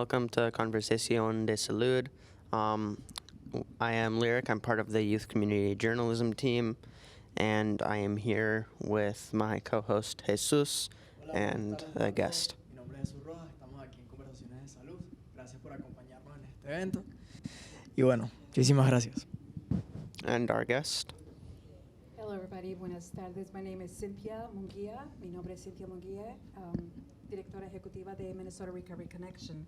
welcome to Conversaciones de Salud. I am Lyric. I'm part of the Youth Community Journalism team, and I am here with my co-host Jesus and a guest. Mi nombre es Jesús Rojas, estamos aquí en Conversaciones de Salud. Gracias por acompañarnos en este evento. Y bueno, muchísimas gracias. And our guest. Hello, everybody. Buenas tardes. My name is Cynthia Munguia. Mi nombre es Cynthia Munguia, directora ejecutiva de Minnesota Recovery Connection,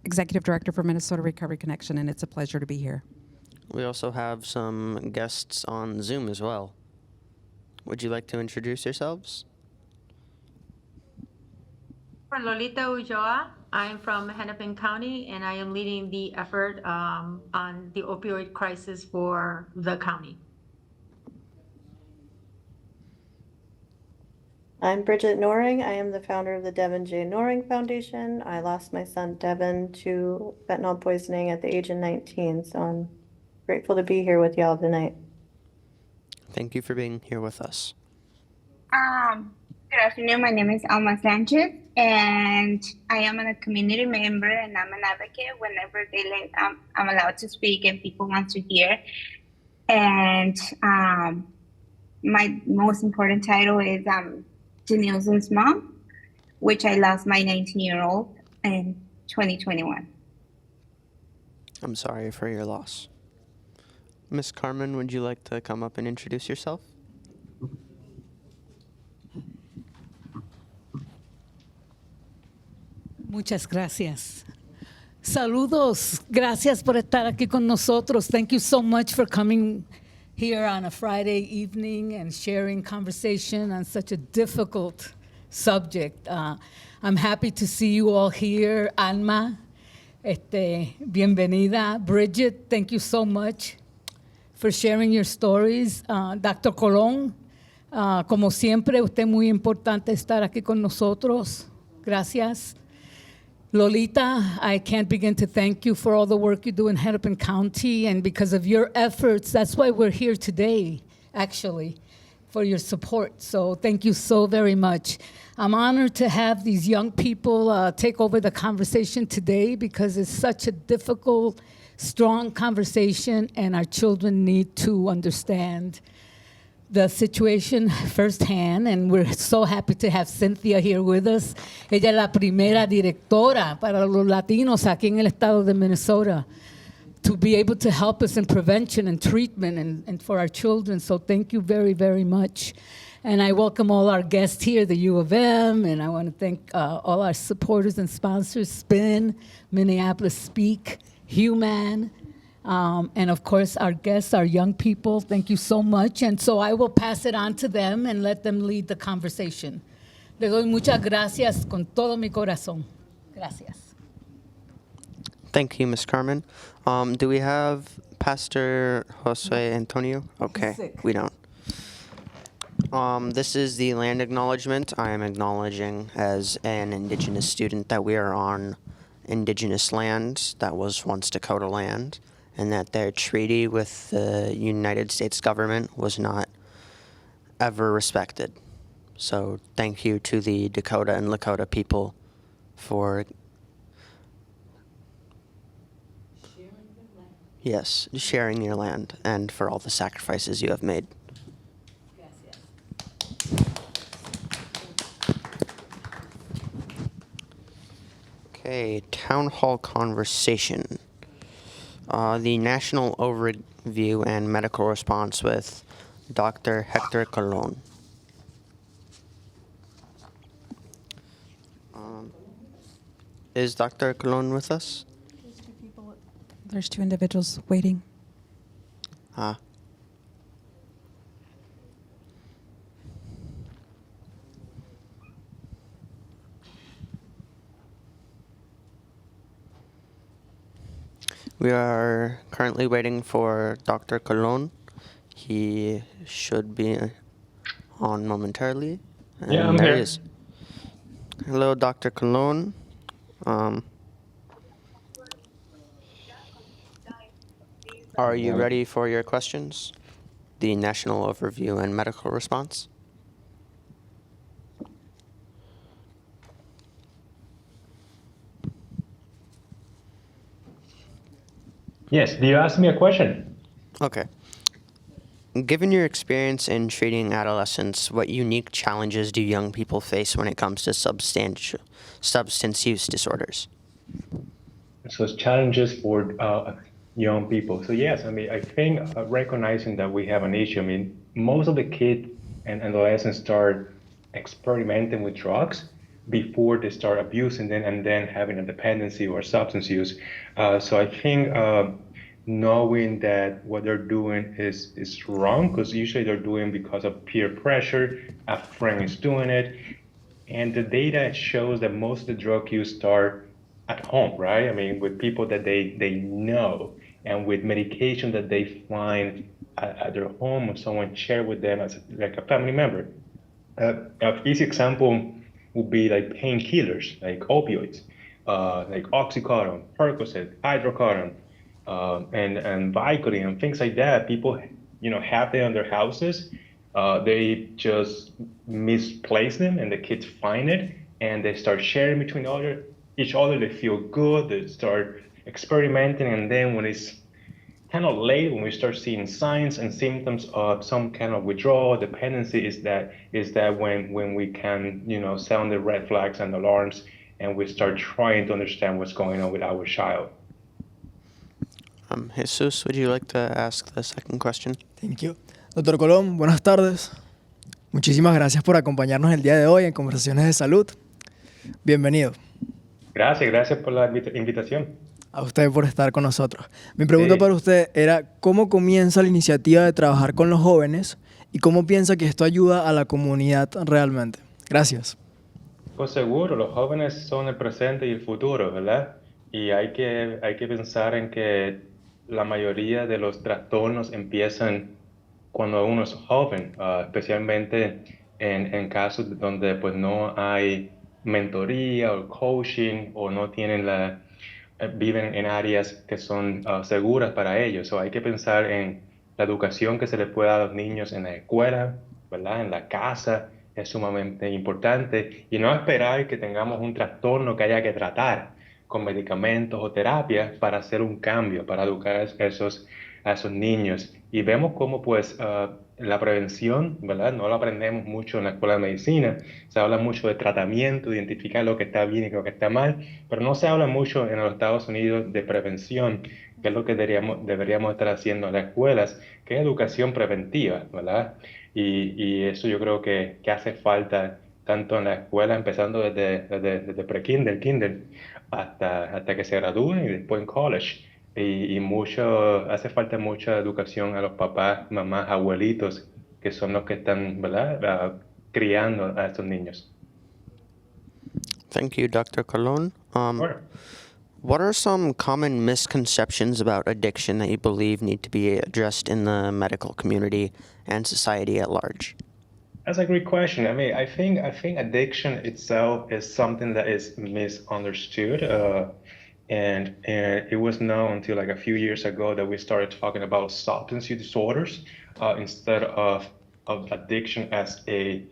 executive director for Minnesota Recovery Connection, and it's a pleasure to be here. We also have some guests on Zoom as well. Would you like to introduce yourselves? Lolita Ulloa. I'm from Hennepin County, and I am leading the effort on the opioid crisis for the county. I'm Bridgette Noring. I am the founder of the Devin J. Noring Foundation. I lost my son Devin to fentanyl poisoning at the age of 19, so I'm grateful to be here with y'all tonight. Thank you for being here with us. Good afternoon. My name is Alma Sanchez, and I am a community member, and I'm an advocate. Whenever they let, I'm allowed to speak, and people want to hear. And my most important title is Janilson's mom, which I lost my 19-year-old in 2021. I'm sorry for your loss. Miss Carmen, would you like to come up and introduce yourself? Muchas gracias. Saludos. Gracias por estar aquí con nosotros. Thank you so much for coming here on a Friday evening and sharing conversation on such a difficult subject. I'm happy to see you all here. Alma, bienvenida. Bridgette, thank you so much for sharing your stories. Dr. Colon, como siempre, usted muy importante estar aquí con nosotros. Gracias. Lolita, I can't begin to thank you for all the work you do in Hennepin County, and because of your efforts, that's why we're here today, actually, for your support. So thank you so very much. I'm honored to have these young people take over the conversation today because it's such a difficult, strong conversation, and our children need to understand the situation firsthand, and we're so happy to have Cynthia here with us. Ella es la primera directora para los latinos aquí en el estado de Minnesota to be able to help us in prevention and treatment and for our children. So thank you very, very much. And I welcome all our guests here, the U of M, and I want to thank all our supporters and sponsors, SPIN, Minneapolis Speak, Human, and of course, our guests, our young people, thank you so much. And so I will pass it on to them and let them lead the conversation. Le doy muchas gracias con todo mi corazón. Gracias. Thank you, Ms. Carmen. Do we have Pastor Jose Antonio? Okay, we don't. This is the land acknowledgement. I am acknowledging as an Indigenous student that we are on Indigenous land that was once Dakota land, and that their treaty with the United States government was not ever respected. So thank you to the Dakota and Lakota people for sharing your land and for all the sacrifices you have made. Okay, town hall conversation. The national overview and medical response with Dr. Hector Colon. Is Dr. Colon with us? There's two individuals waiting. We are currently waiting for Dr. Colon. He should be on momentarily. And I'm there here. he is. Hello, Dr. Colon. Are you ready for your questions? The national overview and medical response? Yes, do you ask me a question? Okay. Given your experience in treating adolescents, what unique challenges do young people face when it comes to substance use disorders? So it's challenges for young people. So yes, I mean, I think recognizing that we have an issue. I mean, most of the kids and adolescents start experimenting with drugs before they start abusing them and then having a dependency or substance use. So I think knowing that what they're doing is wrong, because usually they're doing because of peer pressure, a friend is doing it, and the data shows that most of the drug use start at home, right? I mean, with people that they know, and with medication that they find at their home or someone share with them as like a family member. A easy example would be like painkillers, like opioids, like oxycodone, Percocet, hydrocodone, and Vicodin, and things like that. People, have them in their houses. They just misplace them, and the kids find it, and they start sharing between each other. They feel good. They start experimenting, and then when it's kind of late, when we start seeing signs and symptoms of some kind of withdrawal, dependency, is that when we can sound the red flags and alarms, and we start trying to understand what's going on with our child. Jesus, would you like to ask the second question? Thank you. Doctor Colón, buenas tardes. Muchísimas gracias por acompañarnos el día de hoy en Conversaciones de Salud. Bienvenido. Gracias por la invitación. A usted por estar con nosotros. Mi pregunta para usted era, ¿cómo comienza la iniciativa de trabajar con los jóvenes y cómo piensa que esto ayuda a la comunidad realmente? Gracias. Pues seguro, los jóvenes son el presente y el futuro, ¿verdad? Y hay que pensar en que la mayoría de los trastornos empiezan cuando uno es joven, especialmente en casos donde pues no hay mentoría o coaching, o no tienen viven en áreas que son seguras para ellos. So hay que pensar en la educación que se les puede dar a los niños en la escuela, ¿verdad? En la casa, es sumamente importante, y no esperar que tengamos un trastorno que haya que tratar con medicamentos o terapias para hacer un cambio, para educar a esos niños. Y vemos cómo pues la prevención, ¿verdad? No lo aprendemos mucho en la escuela de medicina. Se habla mucho de tratamiento, de identificar lo que está bien y lo que está mal, pero no se habla mucho en los Estados Unidos de prevención, que es lo que deberíamos estar haciendo en las escuelas, que es educación preventiva, ¿verdad? Y eso yo creo que hace falta tanto en la escuela, empezando desde pre-kinder, kinder, hasta que se gradúen, y después en college. Y hace falta mucha educación a los papás, mamás, abuelitos, que son los que están, ¿verdad?, criando a estos niños. Thank you, Dr. Colon. Sure. What are some common misconceptions about addiction that you believe need to be addressed in the medical community and society at large? That's a great question. I mean, I think addiction itself is something that is misunderstood. And it was not until like a few years ago that we started talking about substance use disorders instead of addiction as a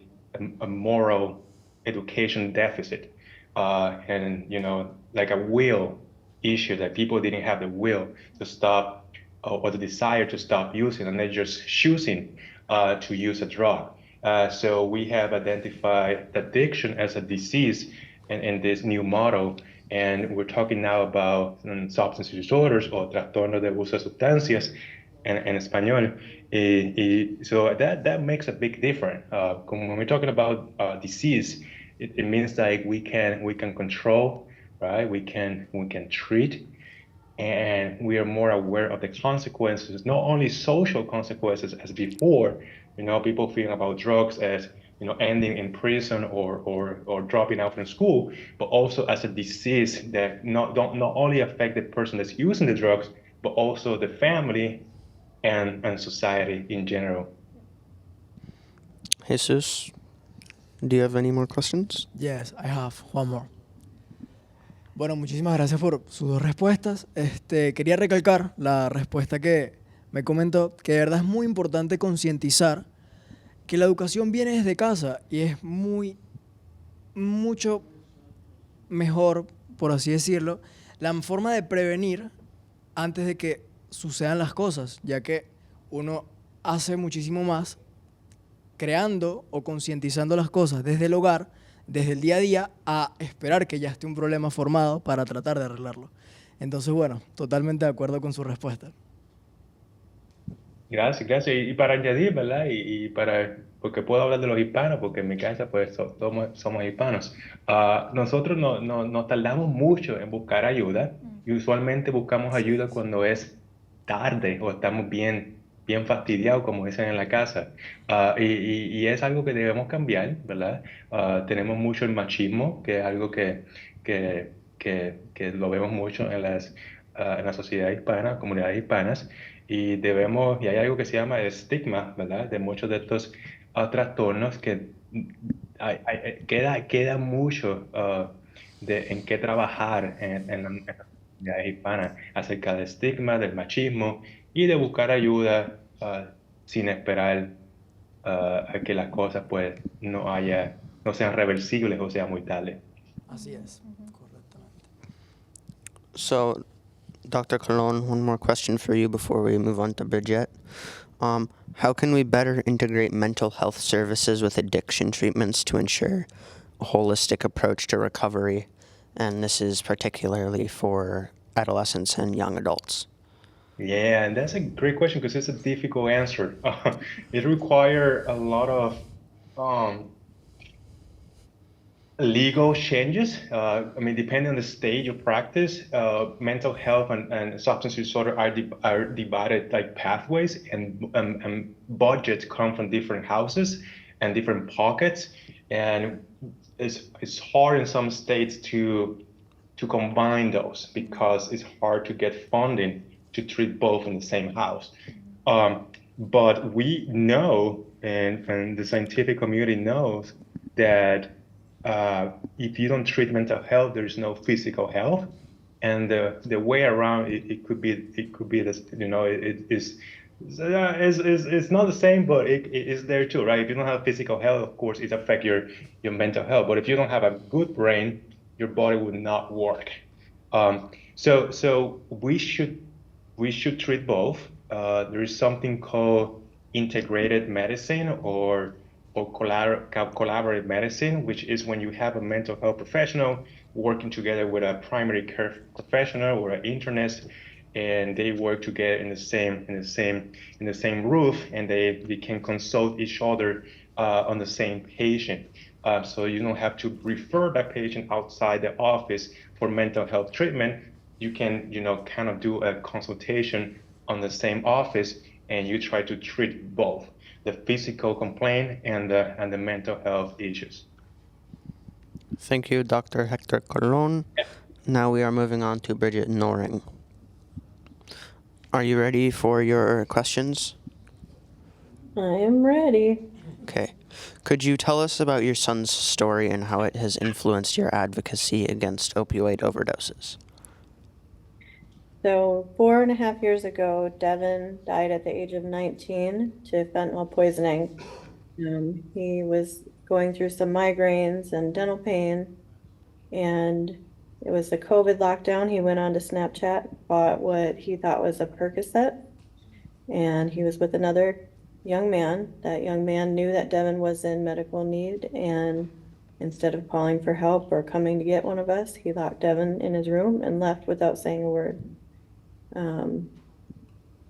moral education deficit, and like a will issue, that people didn't have the will to stop or the desire to stop using, and they're just choosing to use a drug. So we have identified addiction as a disease in this new model. And we're talking now about substance disorders, o trastorno de uso de sustancias en español. So that makes a big difference. When we're talking about disease, it means like we can control, right? We can treat, and we are more aware of the consequences, not only social consequences as before. People feeling about drugs as ending in prison or dropping out from school, but also as a disease that not only affect the person that's using the drugs, but also the family and society in general. Jesus, do you have any more questions? Yes, I have one more. Bueno, muchísimas gracias por sus dos respuestas. Quería recalcar la respuesta que me comentó, que de verdad es muy importante concientizar que la educación viene desde casa, y es mucho mejor, por así decirlo, la forma de prevenir antes de que sucedan las cosas, ya que uno hace muchísimo más creando o concientizando las cosas desde el hogar, desde el día a día, a esperar que ya esté un problema formado para tratar de arreglarlo. Entonces, bueno, totalmente de acuerdo con su respuesta. Gracias, gracias. Y para añadir, ¿verdad? Porque puedo hablar de los hispanos, porque en mi casa pues somos hispanos. Nosotros no tardamos mucho en buscar ayuda y usualmente buscamos ayuda cuando es tarde o estamos bien fastidiados, como dicen en la casa. Y es algo que debemos cambiar, ¿verdad? Tenemos mucho el machismo, que es algo que lo vemos mucho en la sociedad hispana, comunidades hispanas. Y hay algo que se llama estigma, ¿verdad? De muchos de estos trastornos que queda mucho en qué trabajar en las comunidades hispanas acerca del estigma, del machismo y de buscar ayuda sin esperar a que las cosas pues no sean reversibles o sea muy tarde. Así es, correctamente. So, Dr. Colon, one more question for you before we move on to Bridgette. How can we better integrate mental health services with addiction treatments to ensure a holistic approach to recovery? And this is particularly for adolescents and young adults. Yeah, and that's a great question because it's a difficult answer. It requires a lot of legal changes. I mean, depending on the stage of practice, mental health and substance disorder are divided like pathways, and budgets come from different houses and different pockets, and it's hard in some states to combine those because it's hard to get funding to treat both in the same house. But we know, and the scientific community knows, that if you don't treat mental health, there is no physical health, and the way around it could be this, you know, it's not the same, but it is there too, right? If you don't have physical health, of course, it affects your mental health. But if you don't have a good brain, your body would not work. So we should treat both. There is something called integrated medicine or collaborative medicine, which is when you have a mental health professional working together with a primary care professional or an internist, and they work together in the same roof, and they can consult each other on the same patient. So you don't have to refer that patient outside the office for mental health treatment. You can, kind of do a consultation on the same office, and you try to treat both the physical complaint and the mental health issues. Thank you, Dr. Hector Colon. Yeah. Now we are moving on to Bridgette Noring. Are you ready for your questions? I am ready. Okay. Could you tell us about your son's story and how it has influenced your advocacy against opioid overdoses? So 4.5 years ago, Devin died at the age of 19 to fentanyl poisoning. He was going through some migraines and dental pain, and it was the COVID lockdown. He went on to Snapchat, bought what he thought was a Percocet, and he was with another young man. That young man knew that Devin was in medical need, and instead of calling for help or coming to get one of us, he locked Devin in his room and left without saying a word.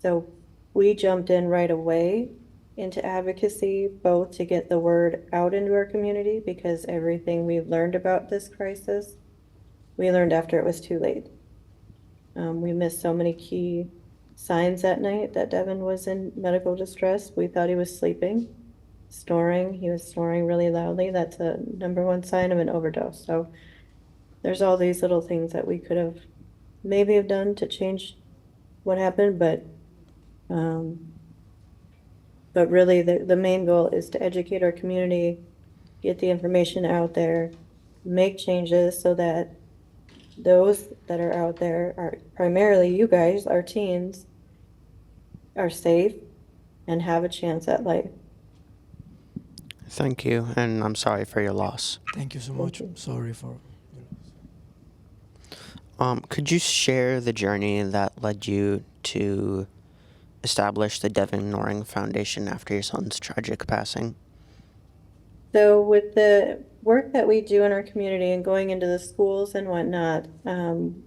So we jumped in right away into advocacy, both to get the word out into our community, because everything we've learned about this crisis, we learned after it was too late. We missed so many key signs that night that Devin was in medical distress. We thought he was sleeping, snoring. He was snoring really loudly. That's a #1 sign of an overdose. So there's all these little things that we could have maybe have done to change what happened, but really the main goal is to educate our community, get the information out there, make changes so that those that are out there, are primarily you guys, our teens, are safe and have a chance at life. Thank you, and I'm sorry for your loss. Thank you so much. I'm sorry for... Could you share the journey that led you to establish the Devin Noring Foundation after your son's tragic passing? So with the work that we do in our community and going into the schools and whatnot,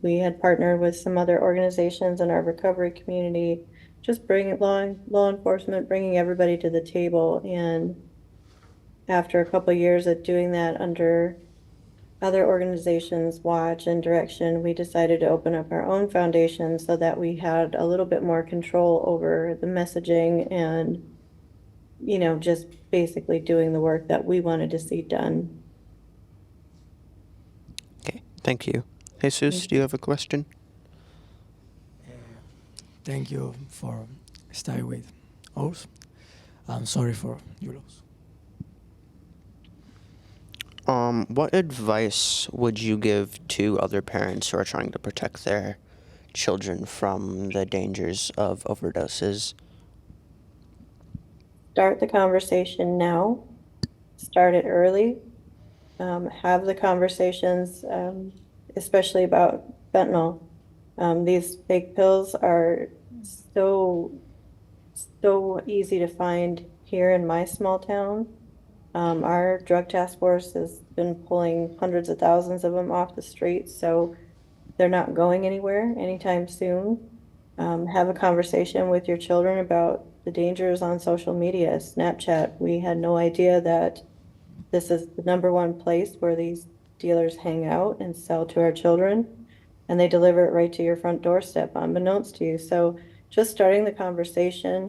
we had partnered with some other organizations in our recovery community, just bringing law enforcement, bringing everybody to the table. And after a couple of years of doing that under other organizations' watch and direction, we decided to open up our own foundation so that we had a little bit more control over the messaging and, just basically doing the work that we wanted to see done. Okay, thank you. Jesus, do you have a question? Thank you for staying with us. I'm sorry for your loss. What advice would you give to other parents who are trying to protect their children from the dangers of overdoses? Start the conversation now. Start it early. Have the conversations, especially about fentanyl. These fake pills are so easy to find here in my small town. Our drug task force has been pulling hundreds of thousands of them off the streets, so they're not going anywhere anytime soon. Have a conversation with your children about the dangers on social media. Snapchat, we had no idea that this is the #1 place where these dealers hang out and sell to our children, and they deliver it right to your front doorstep unbeknownst to you. So just starting the conversation,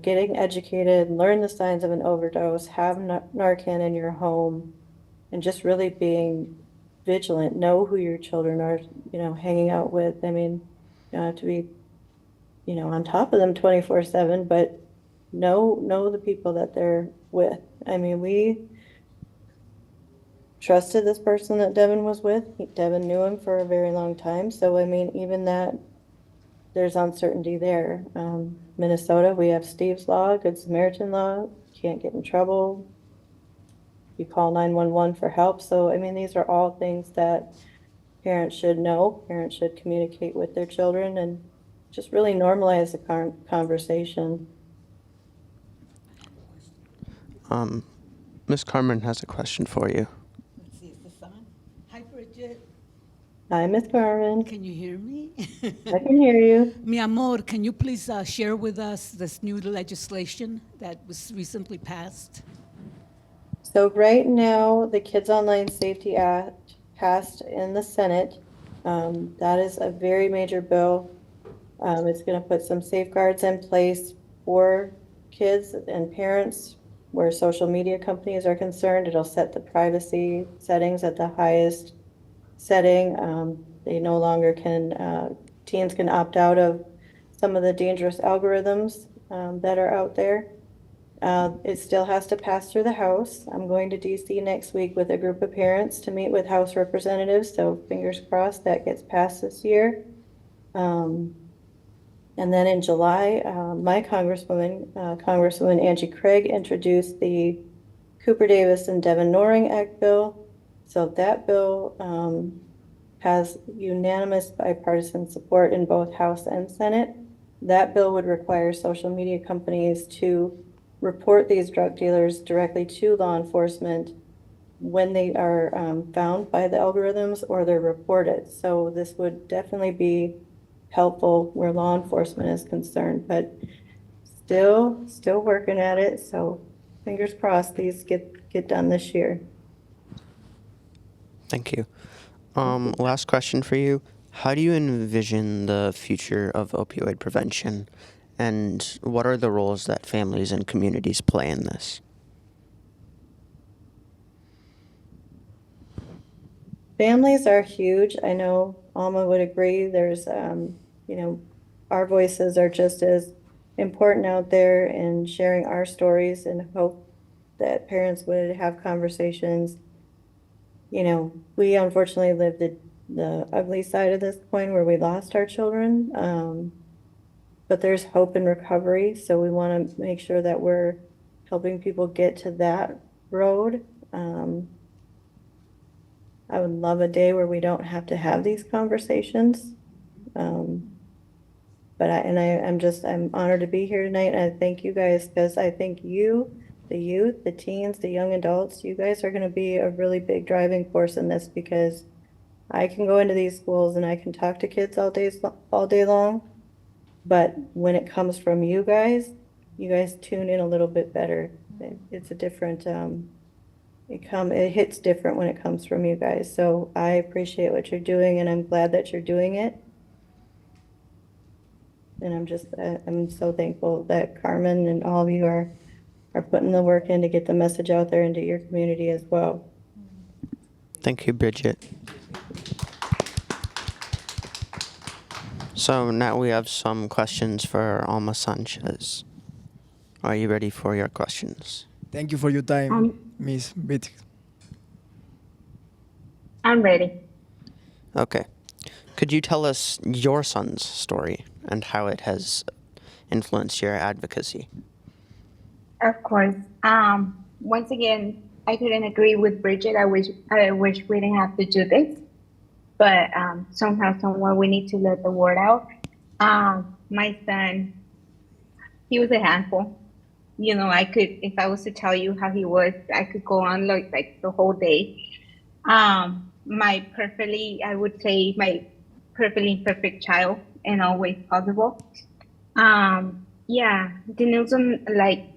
getting educated, learn the signs of an overdose, have Narcan in your home, and just really being vigilant. Know who your children are, hanging out with. I mean, you don't have to be, on top of them 24/7, but know the people that they're with. I mean, we trusted this person that Devin was with. Devin knew him for a very long time. So, I mean, even that, there's uncertainty there. Minnesota, we have Steve's Law, Good Samaritan Law. Can't get in trouble. You call 911 for help. So, I mean, these are all things that parents should know. Parents should communicate with their children and just really normalize the conversation. Miss Carmen has a question for you. Let's see, is this on? Hi, Bridgette. Hi, Miss Carmen. Can you hear me? I can hear you. Mi amor, can you please share with us this new legislation that was recently passed? So right now, the Kids Online Safety Act passed in the Senate. That is a very major bill. It's going to put some safeguards in place for kids and parents where social media companies are concerned. It'll set the privacy settings at the highest setting. They no longer can, teens can opt out of some of the dangerous algorithms that are out there. It still has to pass through the House. I'm going to DC next week with a group of parents to meet with House representatives, so fingers crossed that gets passed this year. And then in July, my Congresswoman Angie Craig, introduced the Cooper Davis and Devin Noring Act bill. So that bill has unanimous bipartisan support in both House and Senate. That bill would require social media companies to report these drug dealers directly to law enforcement when they are found by the algorithms or they're reported. So this would definitely be helpful where law enforcement is concerned, but still working at it. So fingers crossed these get done this year. Thank you. Last question for you. How do you envision the future of opioid prevention, and what are the roles that families and communities play in this? Families are huge. I know Alma would agree. There's, our voices are just as important out there in sharing our stories, and hope that parents would have conversations. We unfortunately lived the ugly side of this coin where we lost our children, but there's hope in recovery. So we want to make sure that we're helping people get to that road. I would love a day where we don't have to have these conversations. But I'm honored to be here tonight, and I thank you guys, because I think you, the youth, the teens, the young adults, you guys are gonna be a really big driving force in this, because I can go into these schools and I can talk to kids all day long, but when it comes from you guys tune in a little bit better. It's a different, it hits different when it comes from you guys. So I appreciate what you're doing, and I'm glad that you're doing it. And I'm so thankful that Carmen and all of you are putting the work in to get the message out there into your community as well. Thank you, Bridgette. So now we have some questions for Alma Sanchez. Are you ready for your questions? Thank you for your time, Miss Bridgette. I'm ready. Okay. Could you tell us your son's story and how it has influenced your advocacy? Of course. Once again, I couldn't agree with Bridgette. I wish we didn't have to do this, but somehow, somewhere, we need to let the word out. My son, he was a handful. You know, if I was to tell you how he was, I could go on like the whole day. I would say my perfectly imperfect child in all ways possible. Yeah, Denilson,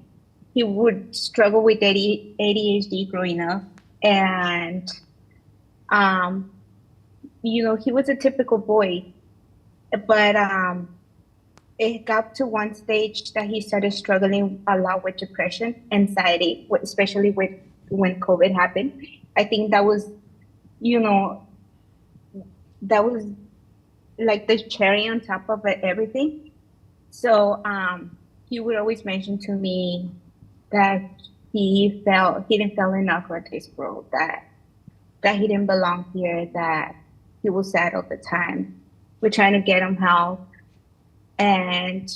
he would struggle with ADHD growing up, and you know, he was a typical boy, but it got to one stage that he started struggling a lot with depression, anxiety, especially when COVID happened. I think that was, you know, that was like the cherry on top of everything. So he would always mention to me that he didn't feel enough for this world, that he didn't belong here, that he was sad all the time. We're trying to get him help. And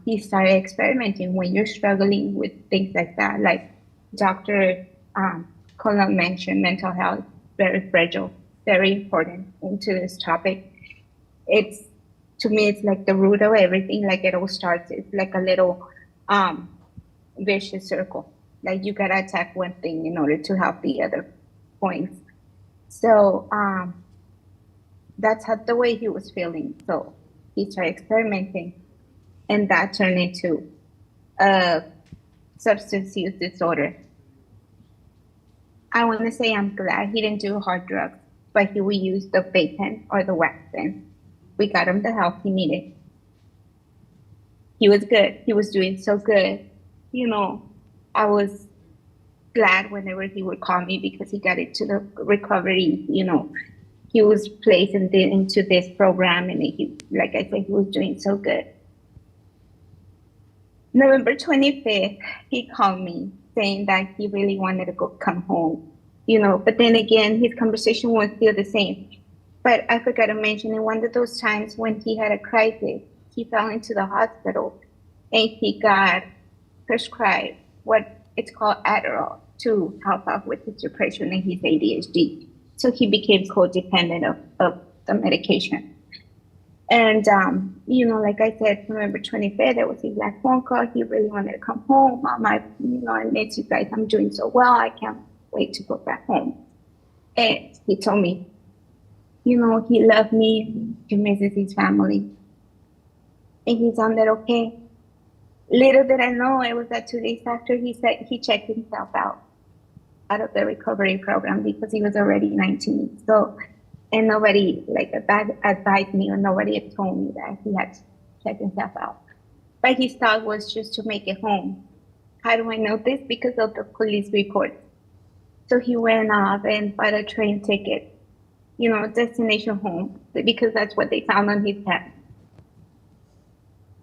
he started experimenting. When you're struggling with things like that, like Dr. Colon mentioned, mental health, very fragile, very important into this topic. To me, it's like the root of everything. Like it all starts, it's like a little vicious circle. Like you gotta attack one thing in order to help the other points. So that's the way he was feeling. So he started experimenting, and that turned into a substance use disorder. I want to say I'm glad he didn't do hard drugs, but he would use the vape pen or the wax pen. We got him the help he needed. He was good. He was doing so good. You know, I was glad whenever he would call me, because he got into the recovery. You know, he was placed into this program, and he, like I said, he was doing so good. November 25th, he called me saying that he really wanted to come home, you know, but then again, his conversation was still the same. But I forgot to mention, in one of those times when he had a crisis, he fell into the hospital and he got prescribed what it's called Adderall to help out with his depression and his ADHD. So he became codependent of the medication. And, you know, like I said, November 25th, there was his last phone call. He really wanted to come home. Mom, I miss you guys. I'm doing so well. I can't wait to go back home. And he told me, you know, he loved me. He misses his family. And he sounded okay. Little did I know, it was that 2 days after he said he checked himself out of the recovery program, because he was already 19. So, and nobody advised me, or nobody had told me that he had to check himself out. But his thought was just to make it home. How do I know this? Because of the police report. So he went off and bought a train ticket, you know, destination home, because that's what they found on his tab.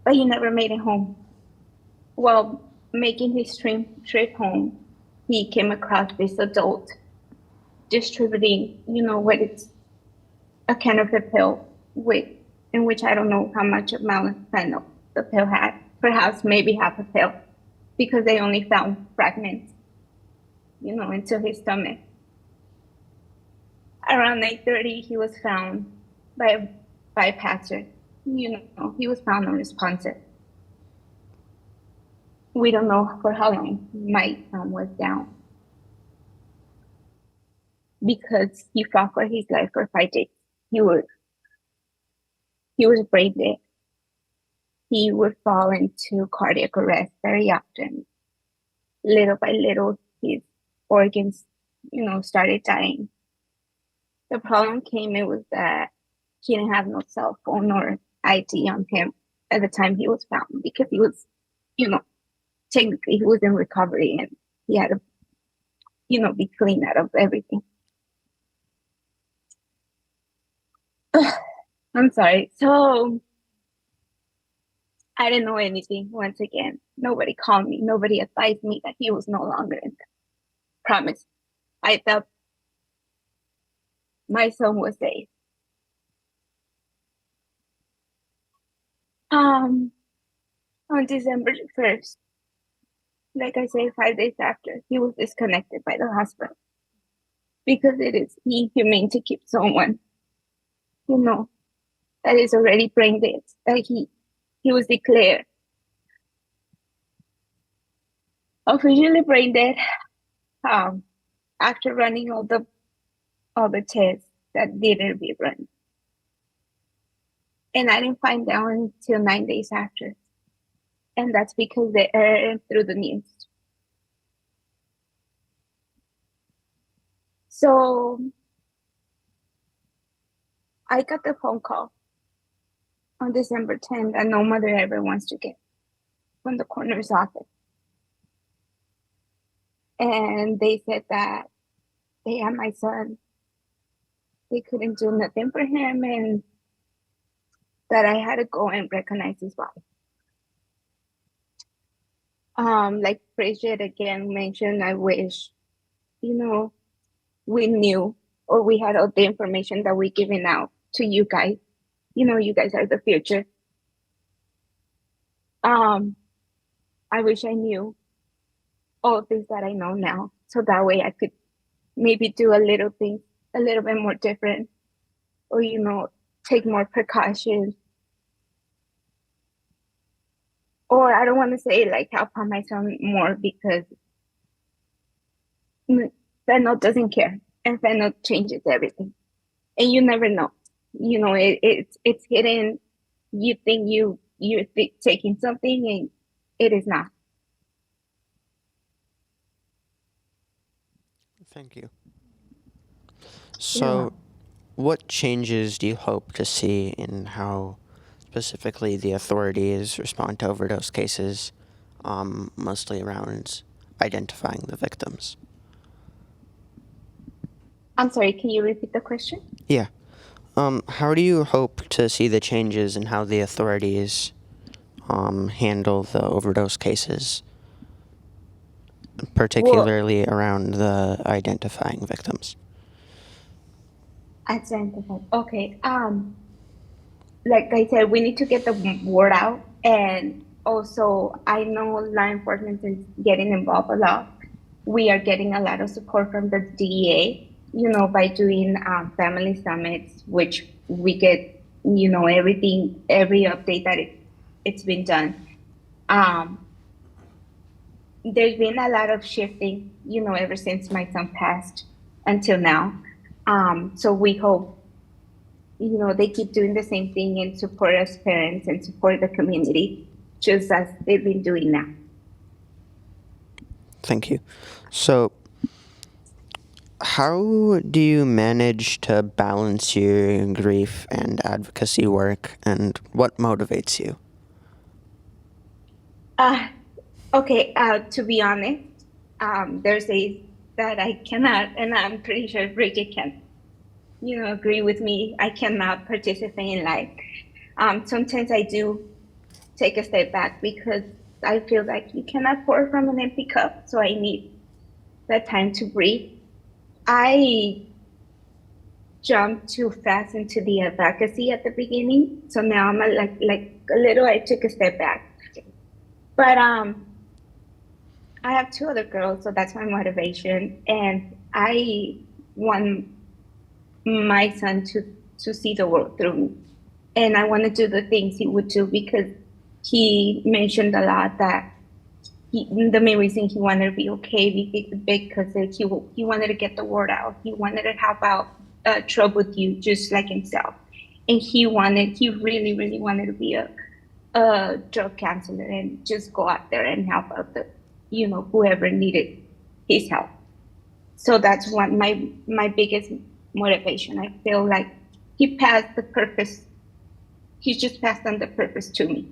But he never made it home. While making his trip home, he came across this adult distributing, you know, what it's a kind of a pill in which I don't know how much amount of fentanyl the pill had, perhaps maybe half a pill, because they only found fragments, you know, into his stomach. around 9:30, he was found by a bypasser. He was found unresponsive. We don't know for how long my son was down because he fought for his life for 5 days. He was brain dead. He would fall into cardiac arrest very often. Little by little, his organs, started dying. The problem came, it was that he didn't have no cell phone or ID on him at the time he was found because he was, technically he was in recovery and he had to, be clean out of everything. I'm sorry. So I didn't know anything once again. Nobody called me. Nobody advised me that he was no longer in there. Promise. I thought my son was safe. On December 1st, like I say, 5 days after, he was disconnected by the hospital because it is inhumane to keep someone, that is already brain dead, that he was declared officially brain dead after running all the tests that didn't be run. And I didn't find out until 9 days after. And that's because they aired through the news. So I got the phone call on December 10th that no mother ever wants to get from the coroner's office. And they said that they had my son. They couldn't do nothing for him and that I had to go and recognize his body. Like Bridgette again mentioned, I wish, we knew or we had all the information that we're giving out to you guys. You guys are the future. I wish I knew all things that I know now, so that way I could maybe do a little thing a little bit more different, or take more precautions. Or I don't want to say like help on my son more because fentanyl doesn't care and fentanyl changes everything, and you never know. It's hidden. You think you're taking something and it is not. Thank you. So, what changes do you hope to see in how specifically the authorities respond to overdose cases, mostly around identifying the victims? I'm sorry, can you repeat the question? Yeah. How do you hope to see the changes in how the authorities handle the overdose cases, particularly around the identifying victims? Identify. Okay. Like I said, we need to get the word out, and also I know law enforcement is getting involved a lot. We are getting a lot of support from the DEA, by doing family summits, which we get, everything, every update that it's been done. There's been a lot of shifting, ever since my son passed until now. So we hope, they keep doing the same thing and support us parents and support the community, just as they've been doing now. Thank you. So, how do you manage to balance your grief and advocacy work, and what motivates you? Okay, to be honest, there's days that I cannot, and I'm pretty sure Bridgette can, agree with me. I cannot participate in life. Sometimes I do take a step back because I feel like you cannot pour from an empty cup, so I need that time to breathe. I jumped too fast into the advocacy at the beginning, so now I'm like a little. I took a step back, but I have 2 other girls, so that's my motivation, and I want my son to see the world through me. And I want to do the things he would do because he mentioned a lot that the main reason he wanted to be okay because he wanted to get the word out. He wanted to help out troubled youth just like himself. And he really, really wanted to be a drug counselor and just go out there and help out whoever needed his help. So that's one my biggest motivation. I feel like he passed the purpose. He just passed on the purpose to me.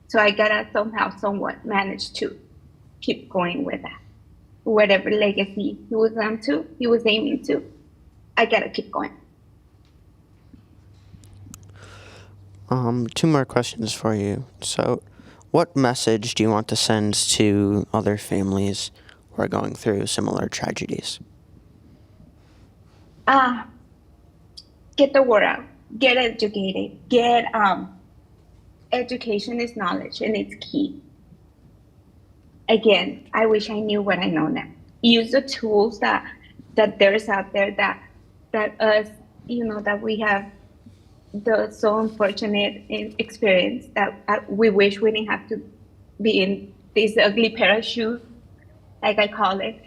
So I gotta somehow, somewhat manage to keep going with that. Whatever legacy he was aiming to, I gotta keep going. 2 more questions for you. So, what message do you want to send to other families who are going through similar tragedies? Get the word out. Get educated. Education is knowledge, and it's key. Again, I wish I knew what I know now. Use the tools that there's out there that us, that we have the so unfortunate experience that we wish we didn't have to be in this ugly pair of shoes, like I call it.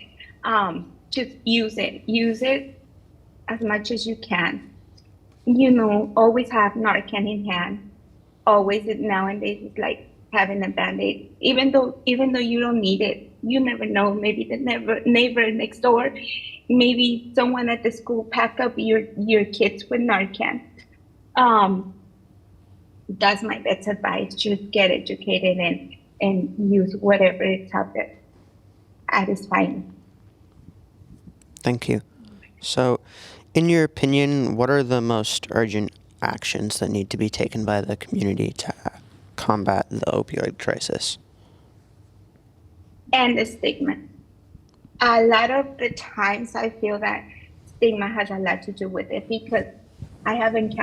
Just use it as much as you can. Always have Narcan in hand. Always, nowadays, it's like having a Band-Aid. Even though you don't need it, you never know. Maybe the neighbor next door, maybe someone at the school pack up your kids with Narcan. That's my best advice. Just get educated and use whatever is out there at its finest. Thank you. So, in your opinion, what are the most urgent actions that need to be taken by the community to combat the opioid crisis? And the stigma. A lot of the times I feel that stigma has a lot to do with it because I haven't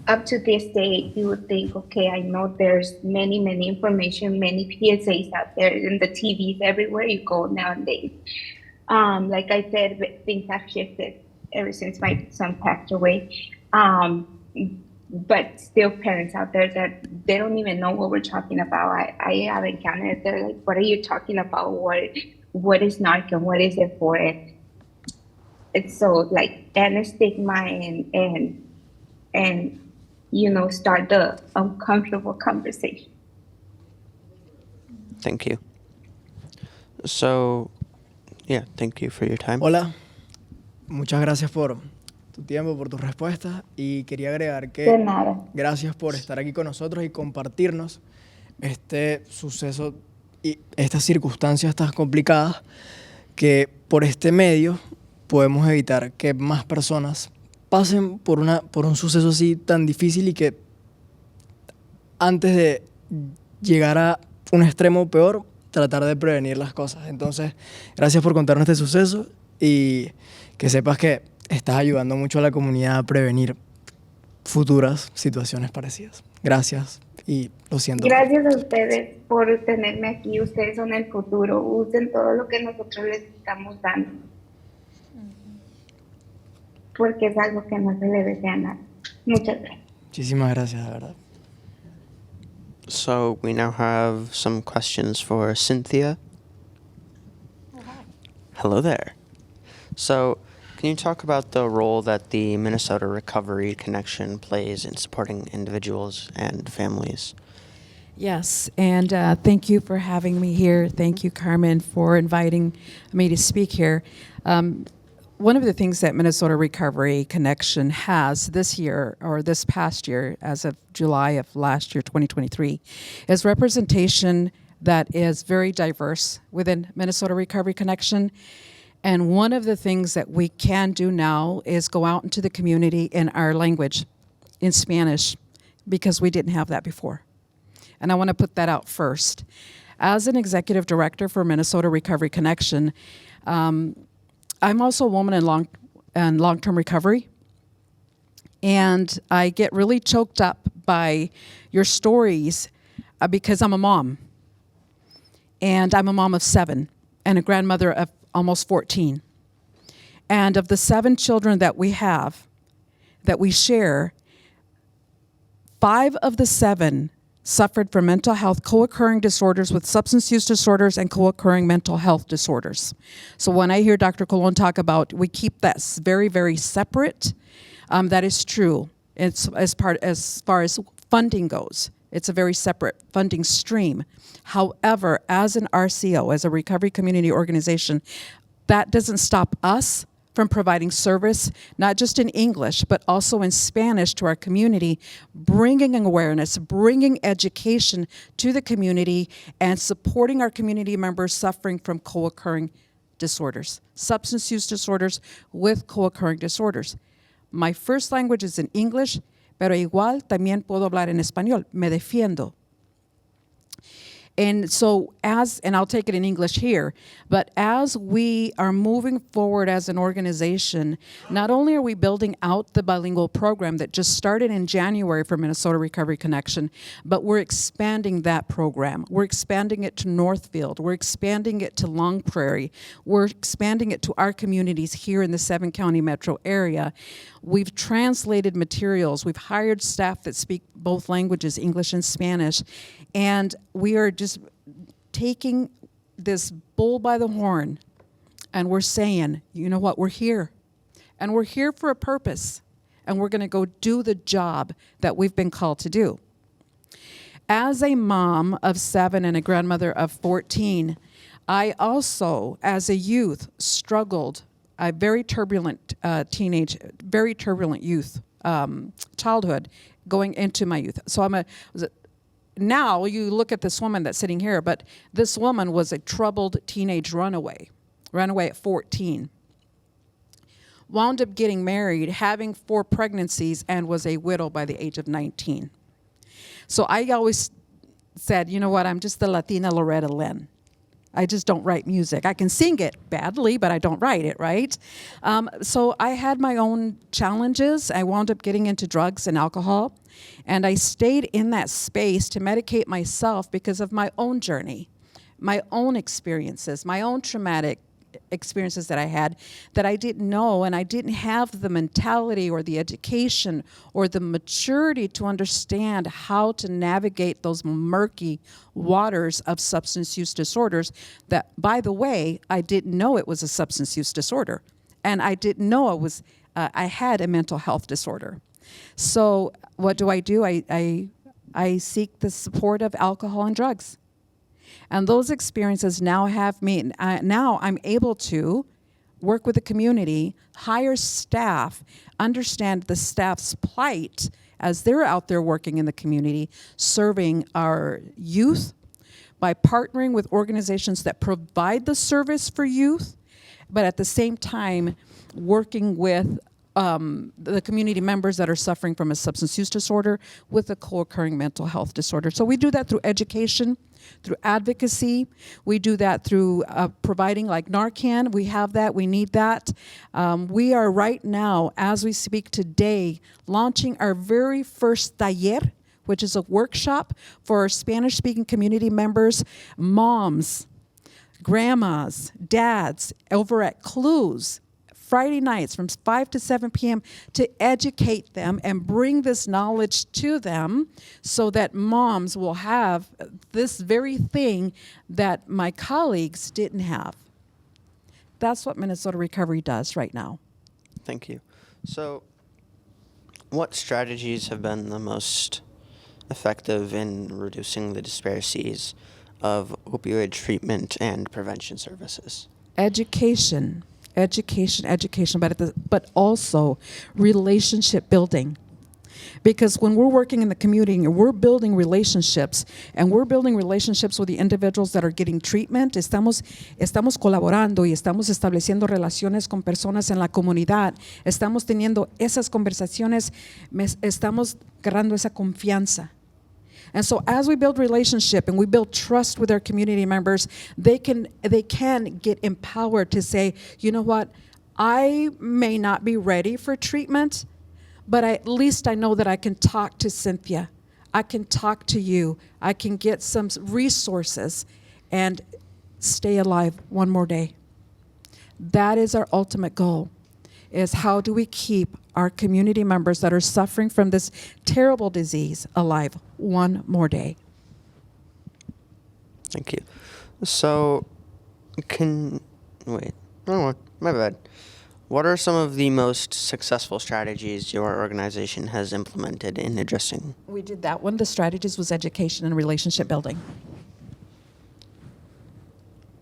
up to this day, you would think, okay, I know there's many information, many PSAs out there in the TVs everywhere you go nowadays. Like I said, things have shifted ever since my son passed away. But still parents out there that they don't even know what we're talking about. I have encountered, they're like, what are you talking about? What is Narcan? What is it for? It's so like, and a stigma and start the uncomfortable conversation. Thank you. So, yeah, thank you for your time. Hola, muchas gracias por tu tiempo, por tus respuestas, y quería agregar que De nada. gracias por estar aquí con nosotros y compartirnos este suceso y estas circunstancias tan complicadas que por este medio podemos evitar que más personas pasen por un suceso así tan difícil y que antes de llegar a un extremo peor, tratar de prevenir las cosas. Entonces, gracias por contarnos este suceso y que sepas que estás ayudando mucho a la comunidad a prevenir futuras situaciones parecidas. Gracias y lo siento. Gracias a ustedes por tenerme aquí. Ustedes son el futuro. Usen todo lo que nosotros les estamos dando. Porque es algo que no se le desea a nadie. Muchas gracias. Muchísimas gracias, de verdad. So, we now have some questions for Cynthia. Hello there. So, can you talk about the role that the Minnesota Recovery Connection plays in supporting individuals and families? Yes, and thank you for having me here. Thank you, Carmen, for inviting me to speak here. One of the things that Minnesota Recovery Connection has this year, or this past year, as of July of last year, 2023, is representation that is very diverse within Minnesota Recovery Connection. And one of the things that we can do now is go out into the community in our language, in Spanish, because we didn't have that before. And I want to put that out first. As an executive director for Minnesota Recovery Connection, I'm also a woman in long-term recovery, and I get really choked up by your stories because I'm a mom, and I'm a mom of 7 and a grandmother of almost 14. And of the 7 children that we have, that we share, 5 of the 7 suffered from mental health co-occurring disorders with substance use disorders and co-occurring mental health disorders. So when I hear Dr. Colon talk about we keep that very, very separate, that is true. It's as far as funding goes. It's a very separate funding stream. However, as an RCO, as a recovery community organization, that doesn't stop us from providing service, not just in English, but also in Spanish to our community, bringing awareness, bringing education to the community, and supporting our community members suffering from co-occurring disorders, substance use disorders with co-occurring disorders. My first language is in English, pero igual también puedo hablar en español. Me defiendo. And so and I'll take it in English here, but as we are moving forward as an organization, not only are we building out the bilingual program that just started in January for Minnesota Recovery Connection, but we're expanding that program. We're expanding it to Northfield. We're expanding it to Long Prairie. We're expanding it to our communities here in the 7-county metro area. We've translated materials. We've hired staff that speak both languages, English and Spanish. And we are just taking this bull by the horn and we're saying, you know what, we're here. And we're here for a purpose. And we're going to go do the job that we've been called to do. As a mom of 7 and a grandmother of 14, I also, as a youth, struggled. A very turbulent very turbulent youth, childhood, going into my youth. So now you look at this woman that's sitting here, but this woman was a troubled teenage runaway at 14. Wound up getting married, having 4 pregnancies, and was a widow by the age of 19. So I always said, you know what, I'm just the Latina Loretta Lynn. I just don't write music. I can sing it badly, but I don't write it, right? So I had my own challenges. I wound up getting into drugs and alcohol, and I stayed in that space to medicate myself because of my own journey, my own experiences, my own traumatic experiences that I had that I didn't know, and I didn't have the mentality or the education or the maturity to understand how to navigate those murky waters of substance use disorders that, by the way, I didn't know it was a substance use disorder, and I didn't know I had a mental health disorder. So what do? I seek the support of alcohol and drugs. And those experiences now have me, now I'm able to work with the community, hire staff, understand the staff's plight as they're out there working in the community, serving our youth by partnering with organizations that provide the service for youth, but at the same time working with the community members that are suffering from a substance use disorder with a co-occurring mental health disorder. So we do that through education, through advocacy. We do that through providing like Narcan. We have that. We need that. We are right now, as we speak today, launching our very first taller, which is a workshop for our Spanish-speaking community members, moms, grandmas, dads, over at Clues, Friday nights from 5 to 7 p.m. to educate them and bring this knowledge to them so that moms will have this very thing that my colleagues didn't have. That's what Minnesota Recovery does right now. Thank you. So what strategies have been the most effective in reducing the disparities of opioid treatment and prevention services? Education, but also relationship building. Because when we're working in the community and we're building relationships, with the individuals that are getting treatment, estamos colaborando y estamos estableciendo relaciones con personas en la comunidad, estamos teniendo esas conversaciones, estamos agarrando esa confianza. And so as we build relationship and we build trust with our community members, they can get empowered to say, you know what, I may not be ready for treatment, but at least I know that I can talk to Cynthia. I can talk to you. I can get some resources and stay alive one more day. That is our ultimate goal, is how do we keep our community members that are suffering from this terrible disease alive one more day. Thank you. So, oh, my bad. What are some of the most successful strategies your organization has implemented in addressing? We did that one. The strategies was education and relationship building.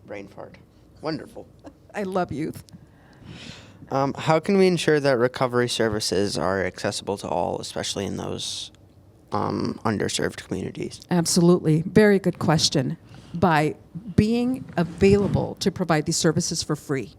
Brain fart. Wonderful. I love youth. How can we ensure that recovery services are accessible to all, especially in those underserved communities? Absolutely. Very good question. By being available to provide these services for free.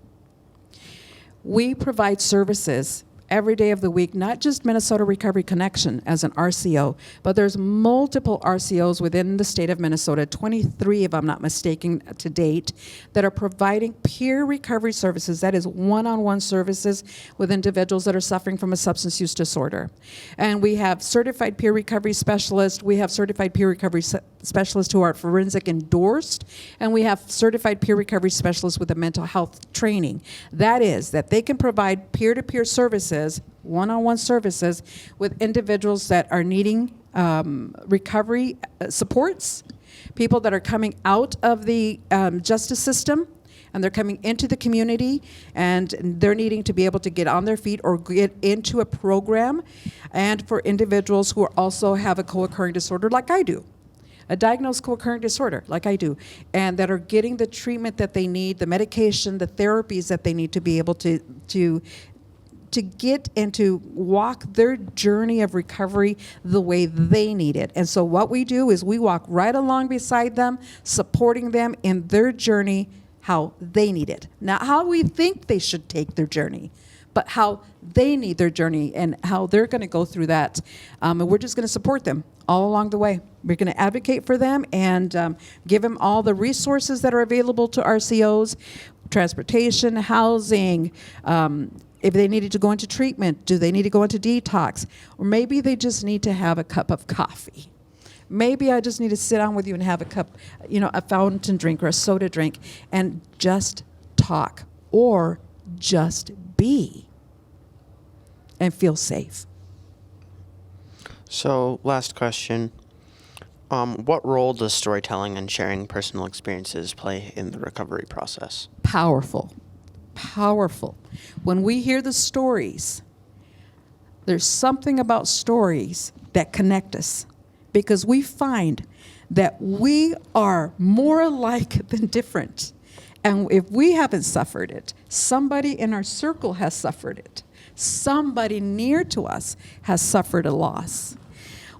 We provide services every day of the week, not just Minnesota Recovery Connection as an RCO, but there's multiple RCOs within the state of Minnesota, 23 if I'm not mistaken to date, that are providing peer recovery services, that is one-on-one services with individuals that are suffering from a substance use disorder. And we have certified peer recovery specialists, we have certified peer recovery specialists who are forensic endorsed, and we have certified peer recovery specialists with a mental health training. That is, that they can provide peer-to-peer services, one-on-one services with individuals that are needing recovery supports, people that are coming out of the justice system, and they're coming into the community, and they're needing to be able to get on their feet or get into a program, and for individuals who also have a co-occurring disorder like I do. A diagnosed co-occurring disorder like I do, and that are getting the treatment that they need, the medication, the therapies that they need to be able to get and to walk their journey of recovery the way they need it. And so what we do is we walk right along beside them, supporting them in their journey how they need it. Not how we think they should take their journey, but how they need their journey and how they're going to go through that. And we're just going to support them all along the way. We're going to advocate for them and give them all the resources that are available to RCOs, transportation, housing, if they needed to go into treatment, do they need to go into detox? Or maybe they just need to have a cup of coffee. Maybe I just need to sit down with you and have a cup, a fountain drink or a soda drink and just talk or just be and feel safe. So, last question. What role does storytelling and sharing personal experiences play in the recovery process? Powerful. When we hear the stories, there's something about stories that connect us because we find that we are more alike than different. And if we haven't suffered it, somebody in our circle has suffered it. Somebody near to us has suffered a loss.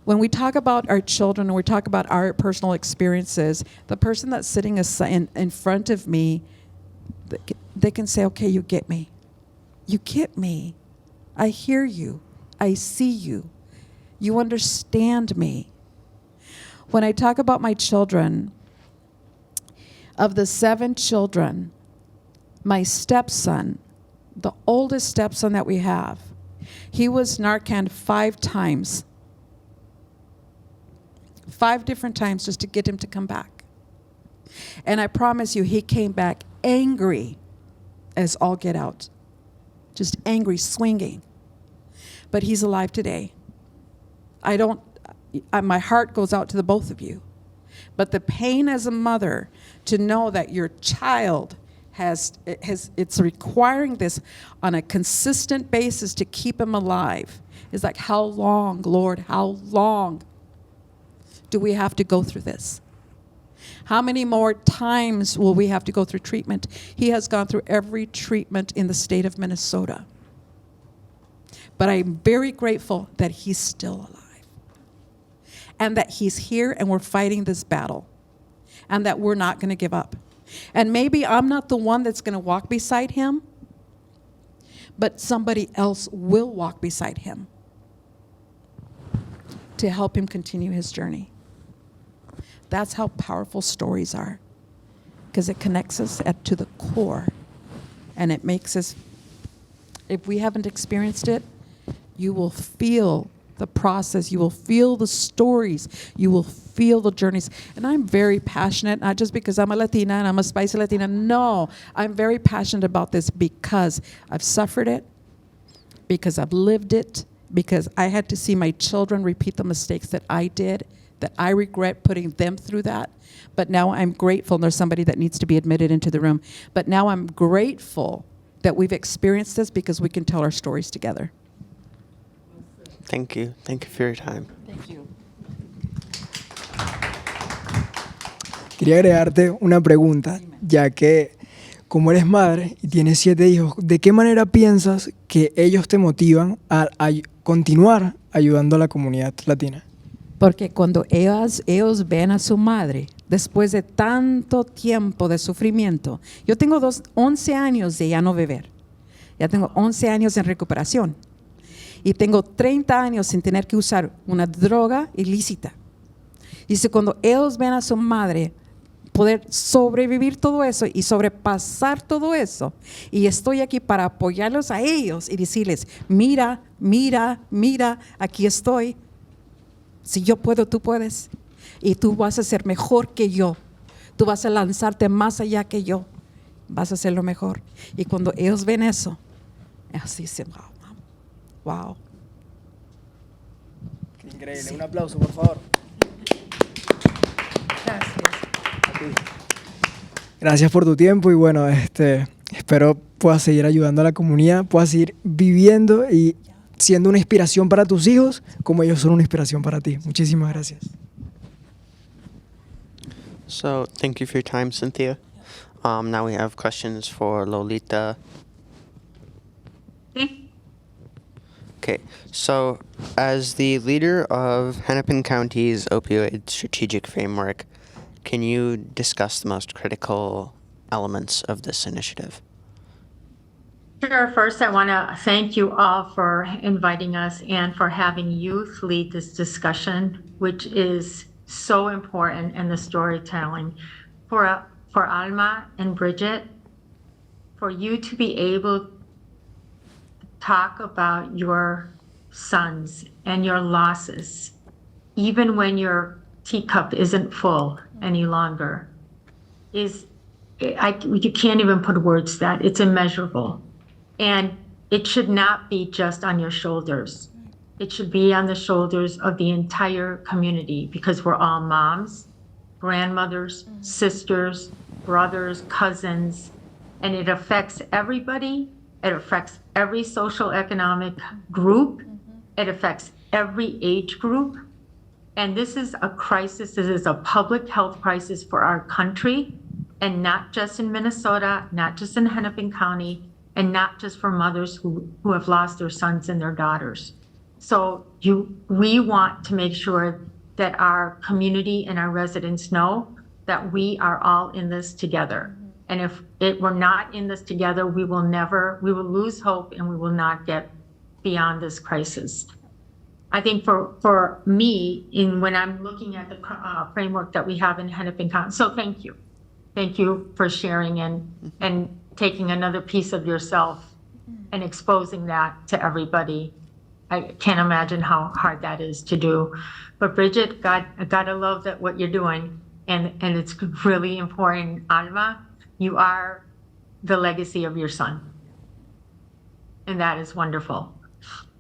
When we talk about our children and we talk about our personal experiences, the person that's sitting in front of me, they can say, okay, you get me. You get me. I hear you. I see you. You understand me. When I talk about my children, of the 7 children, my stepson, the oldest stepson that we have, he was Narcaned 5 times. 5 different times just to get him to come back. And I promise you, he came back angry as all get out. Just angry, swinging. But he's alive today. My heart goes out to the both of you. But the pain as a mother to know that your child it's requiring this on a consistent basis to keep him alive. It's like, how long, Lord, how long do we have to go through this? How many more times will we have to go through treatment? He has gone through every treatment in the state of Minnesota. But I'm very grateful that he's still alive. And that he's here and we're fighting this battle. And that we're not going to give up. And maybe I'm not the one that's going to walk beside him, but somebody else will walk beside him to help him continue his journey. That's how powerful stories are, because it connects us to the core, and it makes us, if we haven't experienced it, you will feel the process, you will feel the stories, you will feel the journeys. And I'm very passionate, not just because I'm a Latina and I'm a spicy Latina. No, I'm very passionate about this because I've suffered it, because I've lived it, because I had to see my children repeat the mistakes that I did, that I regret putting them through that. But now I'm grateful, and there's somebody that needs to be admitted into the room, but now I'm grateful that we've experienced this because we can tell our stories together. Thank you. Thank you for your time. Thank you. Quería agregarte una pregunta, ya que como eres madre y tienes 7 hijos, ¿de qué manera piensas que ellos te motivan a continuar ayudando a la comunidad latina? Porque cuando ellos ven a su madre, después de tanto tiempo de sufrimiento, yo tengo 11 años de ya no beber, ya tengo 11 años en recuperación y tengo 30 años sin tener que usar una droga ilícita. Y si cuando ellos ven a su madre poder sobrevivir todo eso y sobrepasar todo eso, y estoy aquí para apoyarlos a ellos y decirles, mira, mira, mira, aquí estoy. Si yo puedo, tú puedes. Y tú vas a ser mejor que yo. Tú vas a lanzarte más allá que yo. Vas a hacerlo mejor. Y cuando ellos ven eso, así se va. Wow. Qué increíble. Sí. Un aplauso, por favor. Gracias. Gracias por tu tiempo y bueno, espero puedas seguir ayudando a la comunidad, puedas seguir viviendo y siendo una inspiración para tus hijos como ellos son una inspiración para ti. Muchísimas gracias. So, thank you for your time, Cynthia. Now we have questions for Lolita. Okay, so as the leader of Hennepin County's opioid strategic framework, can you discuss the most critical elements of this initiative? Sure. First, I want to thank you all for inviting us and for having youth lead this discussion, which is so important in the storytelling. For Alma and Bridgette, for you to be able to talk about your sons and your losses, even when your teacup isn't full any longer, you can't even put words to that. It's immeasurable. And it should not be just on your shoulders. It should be on the shoulders of the entire community, because we're all moms, grandmothers, sisters, brothers, cousins, and it affects everybody. It affects every social economic group. It affects every age group. And this is a crisis. This is a public health crisis for our country, and not just in Minnesota, not just in Hennepin County, and not just for mothers who have lost their sons and their daughters. So we want to make sure that our community and our residents know that we are all in this together. And if we're not in this together, we will lose hope, and we will not get beyond this crisis. I think for me, when I'm looking at the framework that we have in Hennepin County, so thank you. Thank you for sharing and taking another piece of yourself and exposing that to everybody. I can't imagine how hard that is to do. But Bridgette, I gotta love that what you're doing, and it's really important. Alma, you are the legacy of your son, and that is wonderful.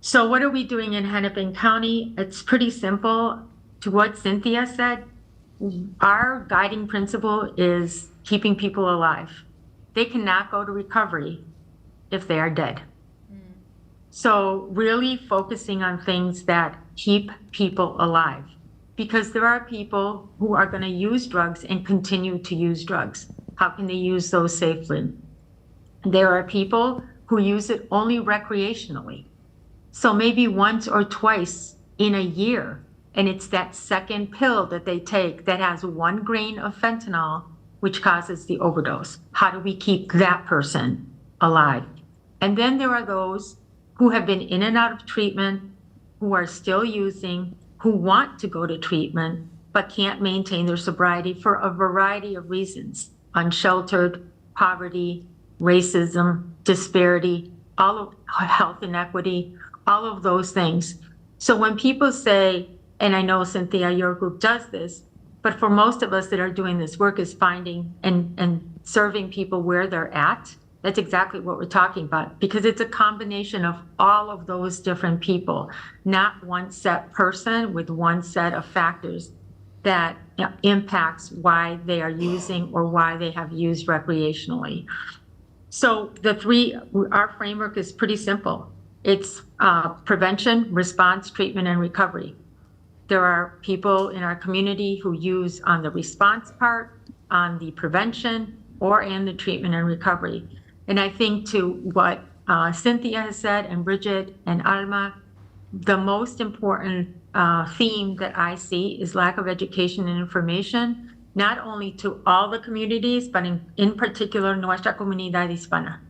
So what are we doing in Hennepin County? It's pretty simple. To what Cynthia said, our guiding principle is keeping people alive. They cannot go to recovery if they are dead. So really focusing on things that keep people alive, because there are people who are going to use drugs and continue to use drugs. How can they use those safely? There are people who use it only recreationally. So maybe once or twice in a year, and it's that second pill that they take that has 1 grain of fentanyl, which causes the overdose. How do we keep that person alive? And then there are those who have been in and out of treatment, who are still using, who want to go to treatment, but can't maintain their sobriety for a variety of reasons: unsheltered, poverty, racism, disparity, all of health inequity, all of those things. So when people say, and I know, Cynthia, your group does this, but for most of us that are doing this work is finding and serving people where they're at That's exactly what we're talking about, because it's a combination of all of those different people, not one set person with one set of factors that impacts why they are using or why they have used recreationally. So our framework is pretty simple. It's prevention, response, treatment, and recovery. There are people in our community who use on the response part, on the prevention, or in the treatment and recovery. And I think to what Cynthia has said, and Bridgette and Alma, the most important theme that I see is lack of education and information, not only to all the communities, but in particular nuestra comunidad hispana.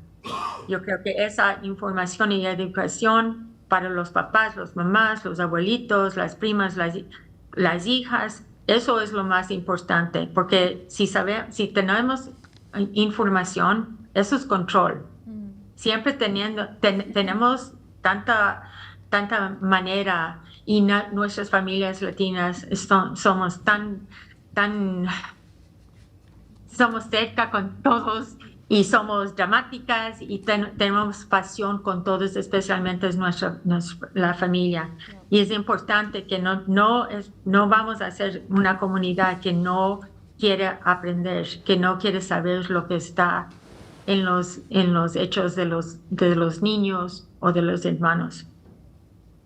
Yo creo que esa información y educación para los papás, los mamás, los abuelitos, las primas, las hijas, eso es lo más importante, porque si tenemos información, eso es control. Siempre tenemos tanta manera, y nuestras familias latinas somos somos cerca con todos y somos dramáticas y tenemos pasión con todos, especialmente la familia. Y es importante que no vamos a ser una comunidad que no quiere aprender, que no quiere saber lo que está en los hechos de los niños o de los hermanos.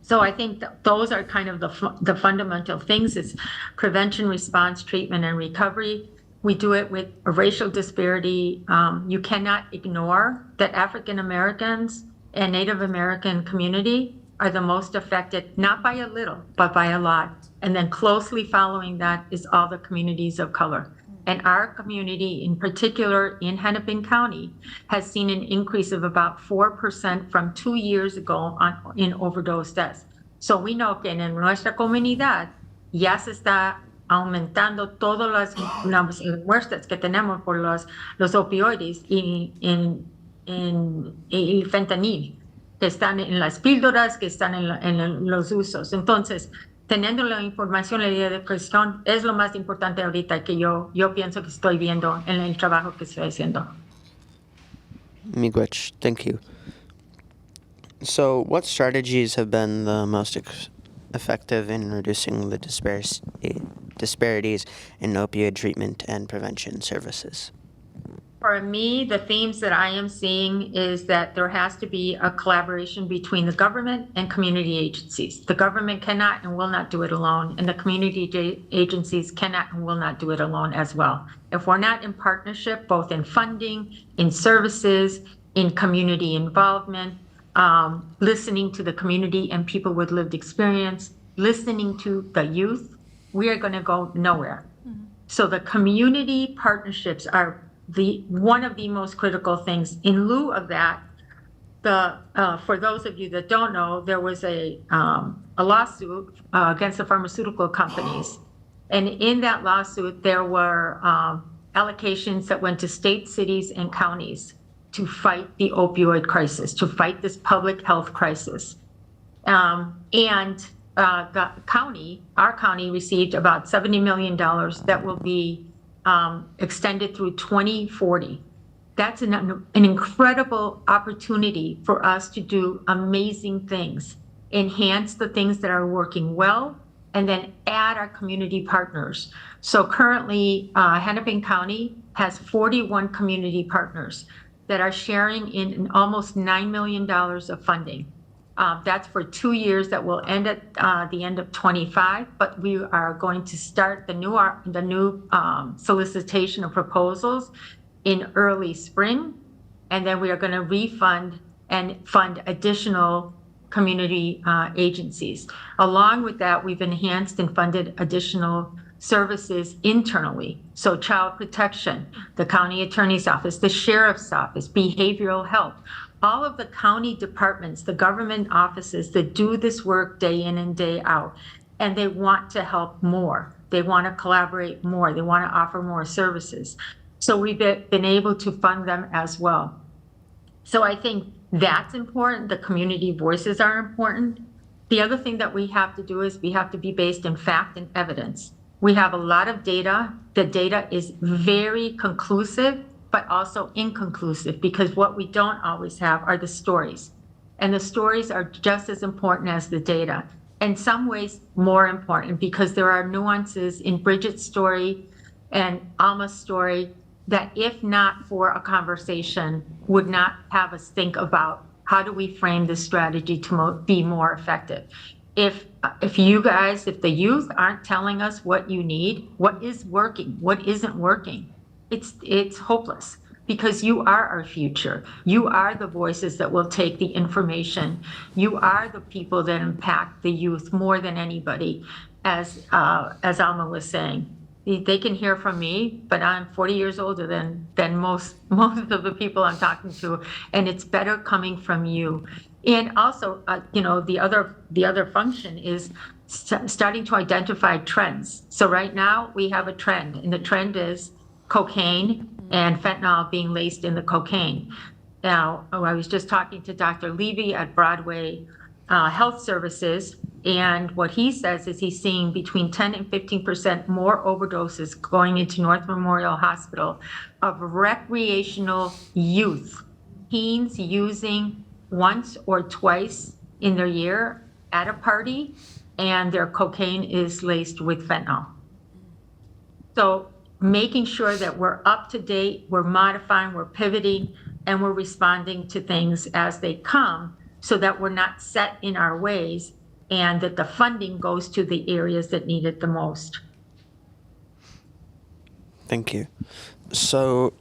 So I think those are kind of the fundamental things. It's prevention, response, treatment, and recovery. We do it with a racial disparity. You cannot ignore that African Americans and Native American community are the most affected, not by a little, but by a lot. And then closely following that is all the communities of color. And our community, in particular in Hennepin County, has seen an increase of about 4% from 2 years ago in overdose deaths. So we know que en nuestra comunidad ya se está aumentando todas las muertes que tenemos por los opioides y el fentanil, que están en las píldoras, que están en los usos. Entonces, teniendo la información, la educación es lo más importante ahorita que yo pienso que estoy viendo en el trabajo que estoy haciendo. Miigwech, thank you. So, what strategies have been the most effective in reducing the disparities in opioid treatment and prevention services? For me, the themes that I am seeing is that there has to be a collaboration between the government and community agencies. The government cannot and will not do it alone, and the community agencies cannot and will not do it alone as well. If we're not in partnership, both in funding, in services, in community involvement, listening to the community and people with lived experience, listening to the youth, we are going to go nowhere. Mm-hmm. So the community partnerships are one of the most critical things. In lieu of that, for those of you that don't know, there was a lawsuit against the pharmaceutical companies. And in that lawsuit, there were allocations that went to states, cities, and counties to fight the opioid crisis, to fight this public health crisis. The county, our county, received about $70 million that will be extended through 2040. That's an incredible opportunity for us to do amazing things, enhance the things that are working well, and then add our community partners. So currently, Hennepin County has 41 community partners that are sharing in almost $9 million of funding. That's for 2 years that will end at the end of 25, but we are going to start the new solicitation of proposals in early spring, and then we are going to refund and fund additional community agencies. Along with that, we've enhanced and funded additional services internally. So child protection, the county attorney's office, the sheriff's office, behavioral health, all of the county departments, the government offices that do this work day in and day out, and they want to help more. They want to collaborate more. They want to offer more services. So we've been able to fund them as well. So I think that's important. The community voices are important. The other thing that we have to do is we have to be based in fact and evidence. We have a lot of data. The data is very conclusive but also inconclusive, because what we don't always have are the stories. And the stories are just as important as the data. In some ways, more important, because there are nuances in Bridgette's story and Alma's story that, if not for a conversation, would not have us think about how do we frame this strategy to be more effective. If you guys, if the youth aren't telling us what you need, what is working, what isn't working, it's hopeless, because you are our future. You are the voices that will take the information. You are the people that impact the youth more than anybody, as Alma was saying. They can hear from me, but I'm 40 years older than most of the people I'm talking to, and it's better coming from you. And also, the other function is starting to identify trends. So right now we have a trend, and the trend is cocaine and fentanyl being laced in the cocaine. Now, I was just talking to Dr. Levy at Broadway Health Services, and what he says is he's seeing between 10 and 15% more overdoses going into North Memorial Hospital of recreational youth, teens using once or twice in their year at a party, and their cocaine is laced with fentanyl. So making sure that we're up to date, we're modifying, we're pivoting, and we're responding to things as they come, so that we're not set in our ways, and that the funding goes to the areas that need it the most. Thank you. So,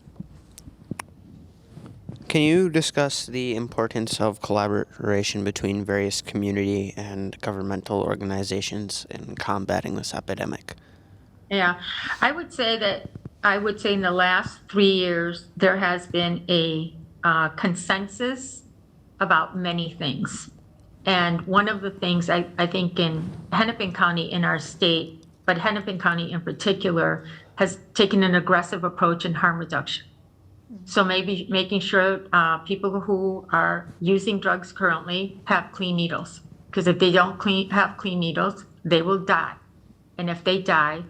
can you discuss the importance of collaboration between various community and governmental organizations in combating this epidemic? Yeah, I would say in the last 3 years, there has been a consensus about many things. And one of the things I think in Hennepin County in our state, but Hennepin County in particular, has taken an aggressive approach in harm reduction. So maybe making sure people who are using drugs currently have clean needles. Because if they don't have clean needles, they will die. And if they die,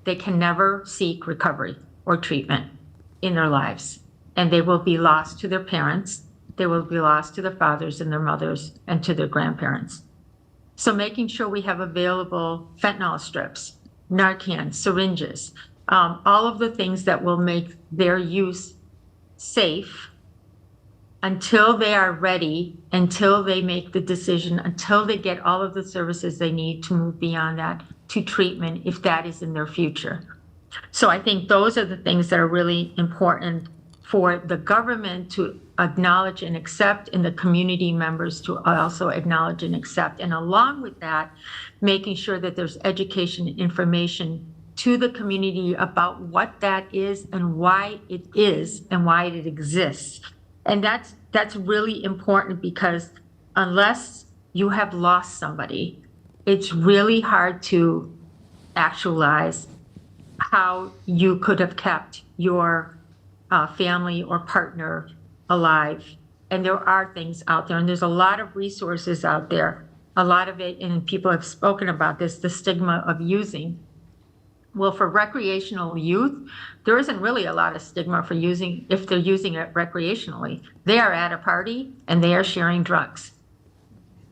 they can never seek recovery or treatment in their lives. And they will be lost to their parents. They will be lost to their fathers and their mothers and to their grandparents. So making sure we have available fentanyl strips, Narcan, syringes, all of the things that will make their use safe until they are ready, until they make the decision, until they get all of the services they need to move beyond that to treatment, if that is in their future. So I think those are the things that are really important for the government to acknowledge and accept, and the community members to also acknowledge and accept. And along with that, making sure that there's education and information to the community about what that is and why it is and why it exists. And that's really important, because unless you have lost somebody, it's really hard to actualize how you could have kept your family or partner alive. And there are things out there, and there's a lot of resources out there. A lot of it, and people have spoken about this, the stigma of using. Well, for recreational youth, there isn't really a lot of stigma for using, if they're using it recreationally. They are at a party and they are sharing drugs.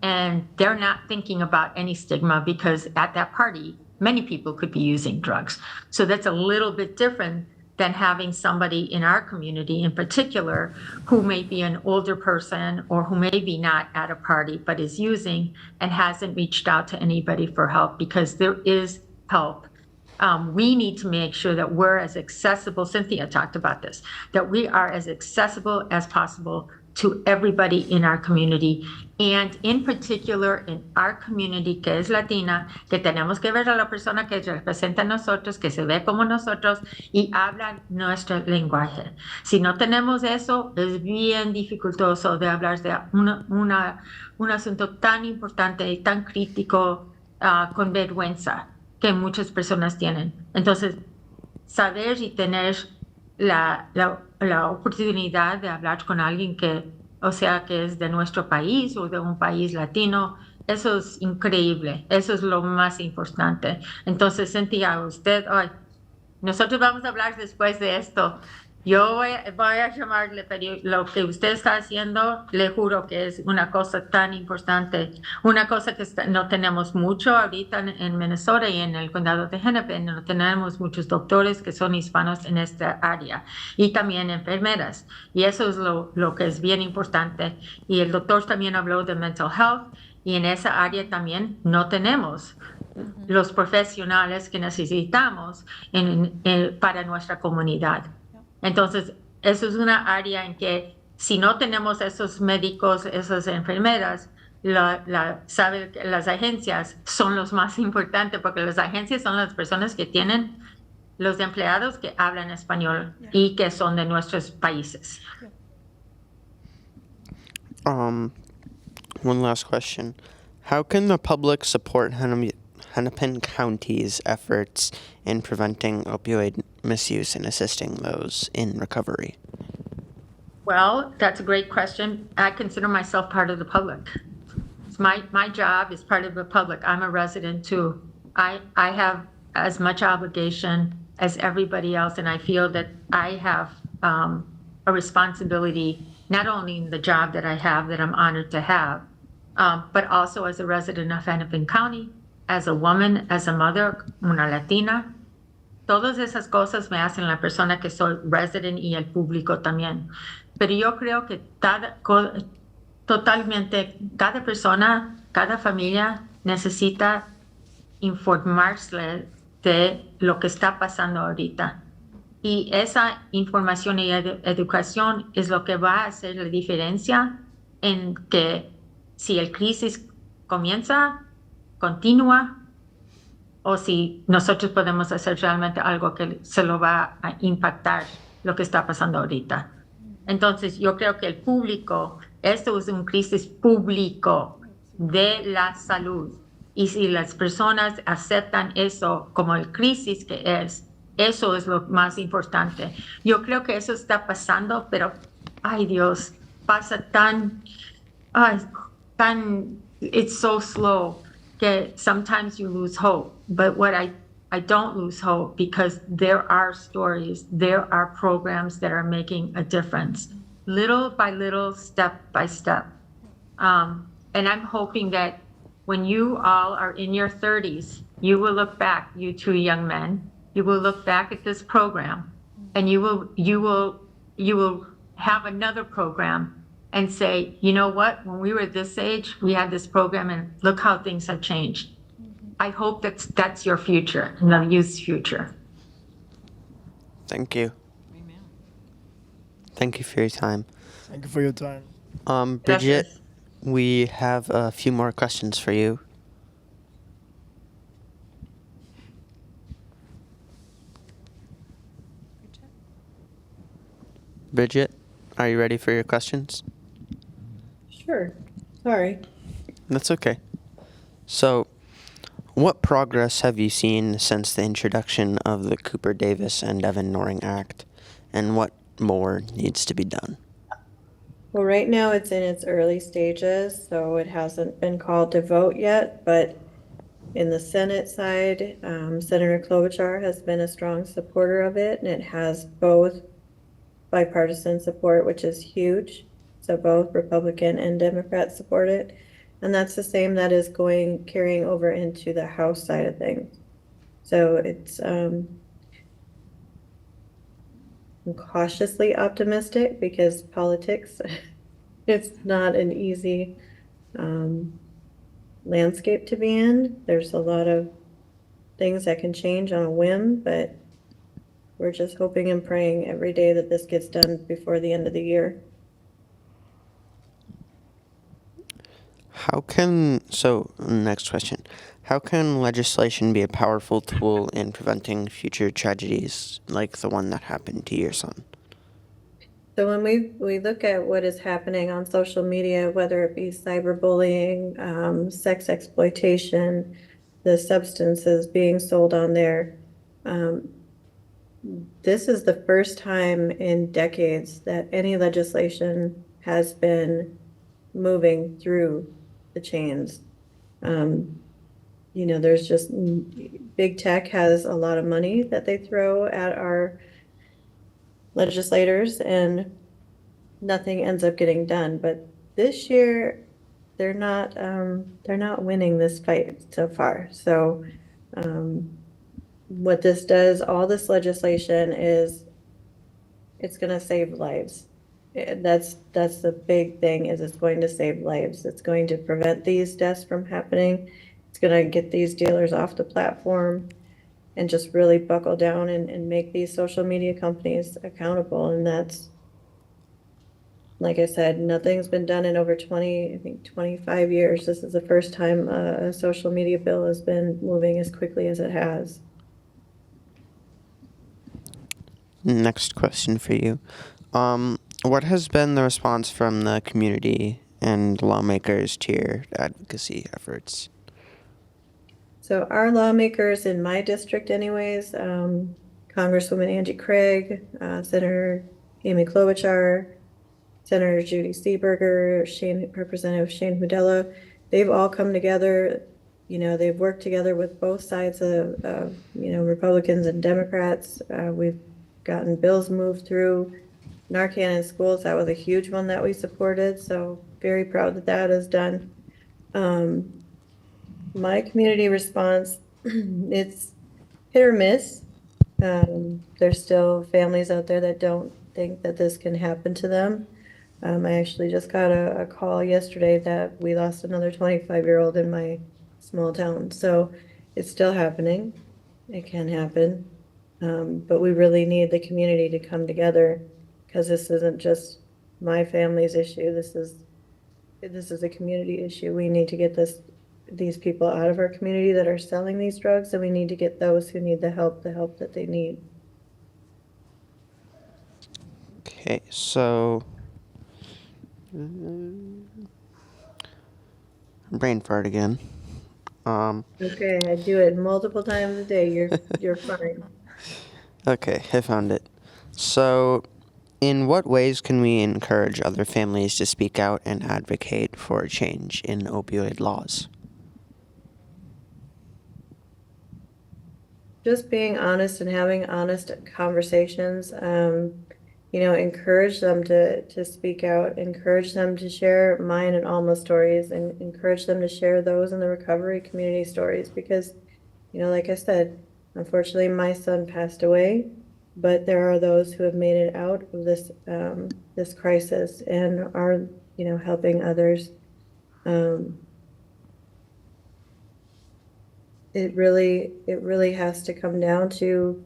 And they're not thinking about any stigma, because at that party, many people could be using drugs. So that's a little bit different than having somebody in our community in particular who may be an older person, or who may be not at a party but is using and hasn't reached out to anybody for help, because there is help. We need to make sure that we're as accessible, Cynthia talked about this, that we are as accessible as possible to everybody in our community, and in particular in our community que es Latina, que tenemos que ver a la persona que representa a nosotros, que se ve como nosotros y habla nuestro lenguaje. Si no tenemos eso, es bien dificultoso de hablar de un asunto tan importante y tan crítico con vergüenza que muchas personas tienen. Entonces, saber y tener la oportunidad de hablar con alguien que, o sea, que es de nuestro país o de un país latino, eso es increíble, eso es lo más importante. Entonces, Cynthia, nosotros vamos a hablar después de esto, Yo voy a llamarle, pero lo que usted está haciendo, le juro que es una cosa tan importante. Una cosa que no tenemos mucho ahorita en Minnesota y en el condado de Hennepin, no tenemos muchos doctores que son hispanos en esta área y también enfermeras. Y eso es lo que es bien importante. Y el doctor también habló de mental health y en esa área también no tenemos los profesionales que necesitamos para nuestra comunidad. Entonces, eso es una área en que si no tenemos esos médicos, esas enfermeras, sabe que las agencias son los más importantes porque las agencias son las personas que tienen los empleados que hablan español y que son de nuestros países. One last question. How can the public support Hennepin County's efforts in preventing opioid misuse and assisting those in recovery? Well, that's a great question. I consider myself part of the public. My job is part of the public. I'm a resident too. I have as much obligation as everybody else, and I feel that I have a responsibility, not only in the job that I have, that I'm honored to have, but also as a resident of Hennepin County, as a woman, as a mother, una Latina. Todas esas cosas me hacen la persona que soy resident y el público también. Pero yo creo que totalmente cada persona, cada familia necesita informarse de lo que está pasando ahorita. Y esa información y educación es lo que va a hacer la diferencia en que si el crisis comienza, continúa, o si nosotros podemos hacer realmente algo que se lo va a impactar lo que está pasando ahorita. Entonces, yo creo que el público, esto es un crisis público de la salud. Y si las personas aceptan eso como el crisis que es, eso es lo más importante. Yo creo que eso está pasando, pero, ay Dios, pasa it's so slow that sometimes you lose hope. But what I don't lose hope because there are stories, there are programs that are making a difference, little by little, step by step. And I'm hoping that when you all are in your 30s, you will look back, you two young men, you will look back at this program and you will have another program and say, you know what, when we were this age, we had this program and look how things have changed. I hope that's your future, the youth's future. Thank you. Amen. Thank you for your time. Thank you for your time. Bridgette, we have a few more questions for you. Bridgette, are you ready for your questions? Sure. Sorry. That's okay. So, what progress have you seen since the introduction of the Cooper Davis and Devin Noring Act, and what more needs to be done? Well, right now it's in its early stages, so it hasn't been called to vote yet, but in the Senate side, Senator Klobuchar has been a strong supporter of it, and it has both bipartisan support, which is huge. So both Republican and Democrats support it. And that's the same that is carrying over into the House side of things. So it's I'm cautiously optimistic because politics, it's not an easy landscape to be in. There's a lot of things that can change on a whim, but we're just hoping and praying every day that this gets done before the end of the year. Next question. How can legislation be a powerful tool in preventing future tragedies like the one that happened to your son? So when we look at what is happening on social media, whether it be cyberbullying, sex exploitation, the substances being sold on there, this is the first time in decades that any legislation has been moving through the chains. There's just big tech has a lot of money that they throw at our legislators, and nothing ends up getting done. But this year, they're not winning this fight so far. So what this does, all this legislation is, it's going to save lives. That's the big thing, is it's going to save lives. It's going to prevent these deaths from happening. It's going to get these dealers off the platform and just really buckle down and make these social media companies accountable. And that's, like I said, nothing's been done in over 25 years. This is the first time a social media bill has been moving as quickly as it has. Next question for you. What has been the response from the community and lawmakers to your advocacy efforts? So our lawmakers in my district anyways, Congresswoman Angie Craig, Senator Amy Klobuchar, Senator Judy Seeberger, Representative Shane Hudella, they've all come together. You know, they've worked together with both sides of Republicans and Democrats. We've gotten bills moved through. Narcan in schools, that was a huge one that we supported. So very proud that that is done. My community response, it's hit or miss. There's still families out there that don't think that this can happen to them. I actually just got a call yesterday that we lost another 25-year-old in my small town. So it's still happening. It can happen. But we really need the community to come together, because this isn't just my family's issue. This is a community issue. We need to get these people out of our community that are selling these drugs, and we need to get those who need the help that they need. Okay, so brain fart again. Okay, I do it multiple times a day. You're fine. Okay, I found it. So, in what ways can we encourage other families to speak out and advocate for a change in opioid laws? Just being honest and having honest conversations. Encourage them to speak out, encourage them to share mine and Alma's stories, and encourage them to share those in the recovery community stories, because, like I said, unfortunately my son passed away, but there are those who have made it out of this crisis and are, helping others. It really has to come down to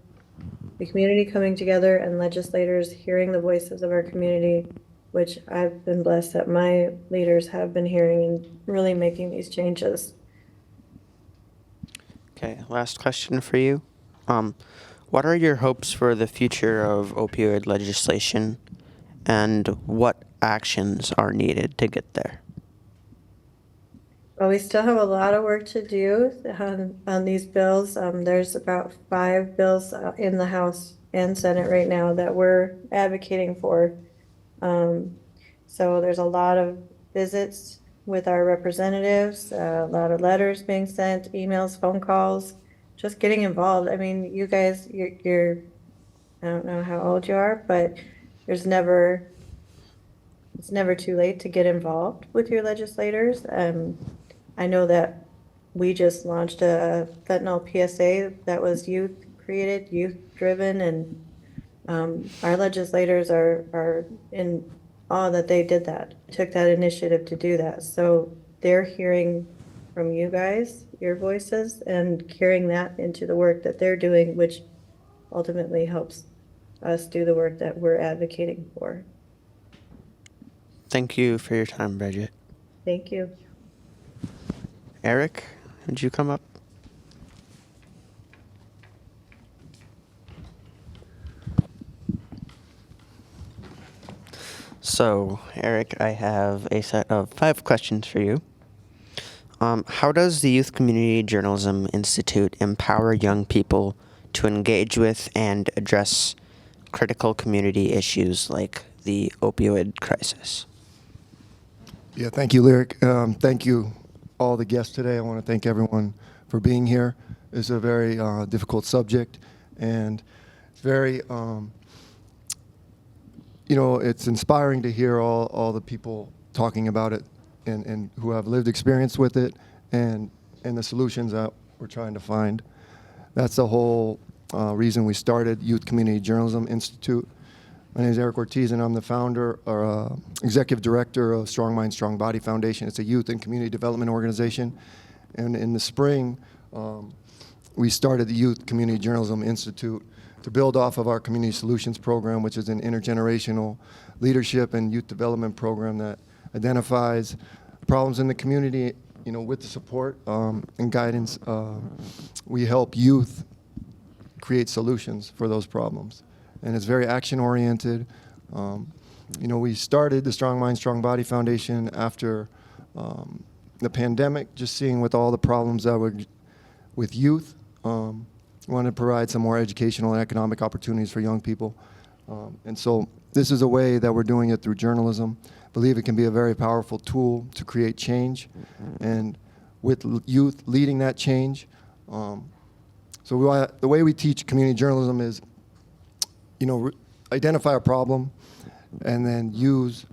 the community coming together and legislators hearing the voices of our community, which I've been blessed that my leaders have been hearing and really making these changes. Okay, last question for you. What are your hopes for the future of opioid legislation, and what actions are needed to get there? Well, we still have a lot of work to do on these bills. There's about 5 bills in the House and Senate right now that we're advocating for. So there's a lot of visits with our representatives, a lot of letters being sent, emails, phone calls, just getting involved. I mean, you guys, you're I don't know how old you are, but it's never too late to get involved with your legislators. I know that we just launched a fentanyl PSA that was youth-created, youth-driven, and our legislators are in awe that they did that, took that initiative to do that. So they're hearing from you guys, your voices, and carrying that into the work that they're doing, which ultimately helps us do the work that we're advocating for. Thank you for your time, Bridgette. Thank you. Eric, would you come up? So, Eric, I have a set of 5 questions for you. How does the Youth Community Journalism Institute empower young people to engage with and address critical community issues like the opioid crisis? Yeah, thank you, Lyric. Thank you, all the guests today. I want to thank everyone for being here. It's a very difficult subject, and very it's inspiring to hear all the people talking about it and who have lived experience with it and the solutions that we're trying to find. That's the whole reason we started Youth Community Journalism Institute. My name is Eric Ortiz, and I'm the founder or executive director of Strong Mind, Strong Body Foundation. It's a youth and community development organization. And in the spring, we started the Youth Community Journalism Institute to build off of our Community Solutions Program, which is an intergenerational leadership and youth development program that identifies problems in the community, with the support and guidance. We help youth create solutions for those problems. And it's very action-oriented. We started the Strong Mind, Strong Body Foundation after the pandemic, just seeing with all the problems that were with youth. We want to provide some more educational and economic opportunities for young people. And so this is a way that we're doing it through journalism. I believe it can be a very powerful tool to create change, and with youth leading that change. So the way we teach community journalism is, identify a problem and then use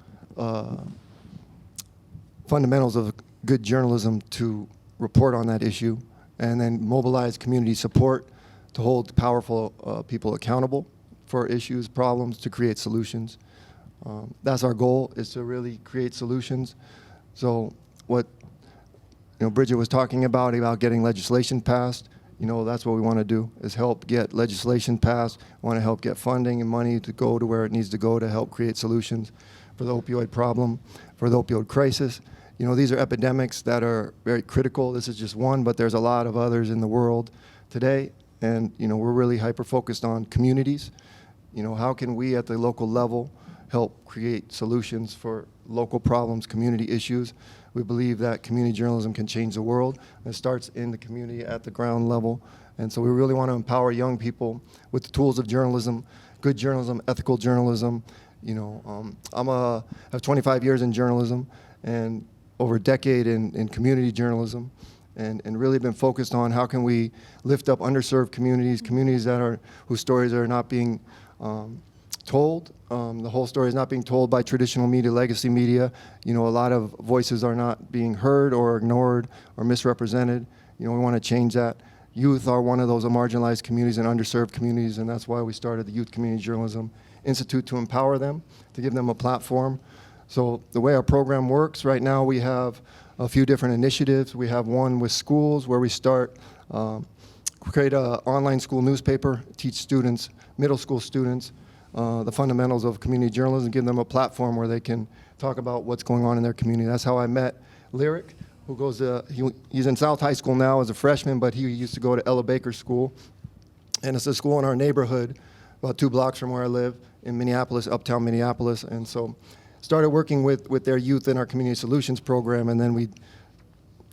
fundamentals of good journalism to report on that issue, and then mobilize community support to hold powerful people accountable for issues, problems, to create solutions. That's our goal, is to really create solutions. So what Bridgette was talking about getting legislation passed, that's what we want to do, is help get legislation passed. We want to help get funding and money to go to where it needs to go to help create solutions for the opioid problem, for the opioid crisis. These are epidemics that are very critical. This is just one, but there's a lot of others in the world today. And, we're really hyper-focused on communities. How can we at the local level help create solutions for local problems, community issues? We believe that community journalism can change the world. It starts in the community at the ground level. And so we really want to empower young people with the tools of journalism, good journalism, ethical journalism. I have 25 years in journalism and over a decade in community journalism, and really been focused on how can we lift up underserved communities whose stories are not being told. The whole story is not being told by traditional media, legacy media. A lot of voices are not being heard or ignored or misrepresented. We want to change that. Youth are one of those marginalized communities and underserved communities, and that's why we started the Youth Community Journalism Institute, to empower them, to give them a platform. So the way our program works right now, we have a few different initiatives. We have one with schools where we create an online school newspaper, teach students, middle school students, the fundamentals of community journalism, give them a platform where they can talk about what's going on in their community. That's how I met Lyric, who goes he's in South High School now as a freshman, but he used to go to Ella Baker School. And it's a school in our neighborhood, about 2 blocks from where I live, in Minneapolis, uptown Minneapolis. And so started working with their youth in our Community Solutions Program, and then we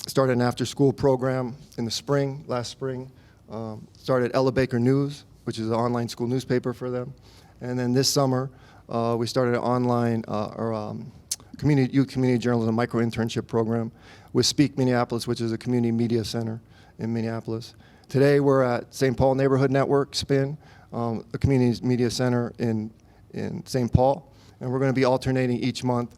started an after-school program in the last spring. Started Ella Baker News, which is an online school newspaper for them. And then this summer, we started an online youth community journalism micro-internship program with Speak Minneapolis, which is a community media center in Minneapolis. Today, we're at St. Paul Neighborhood Network, SPIN, a community media center in St. Paul. And we're going to be alternating each month,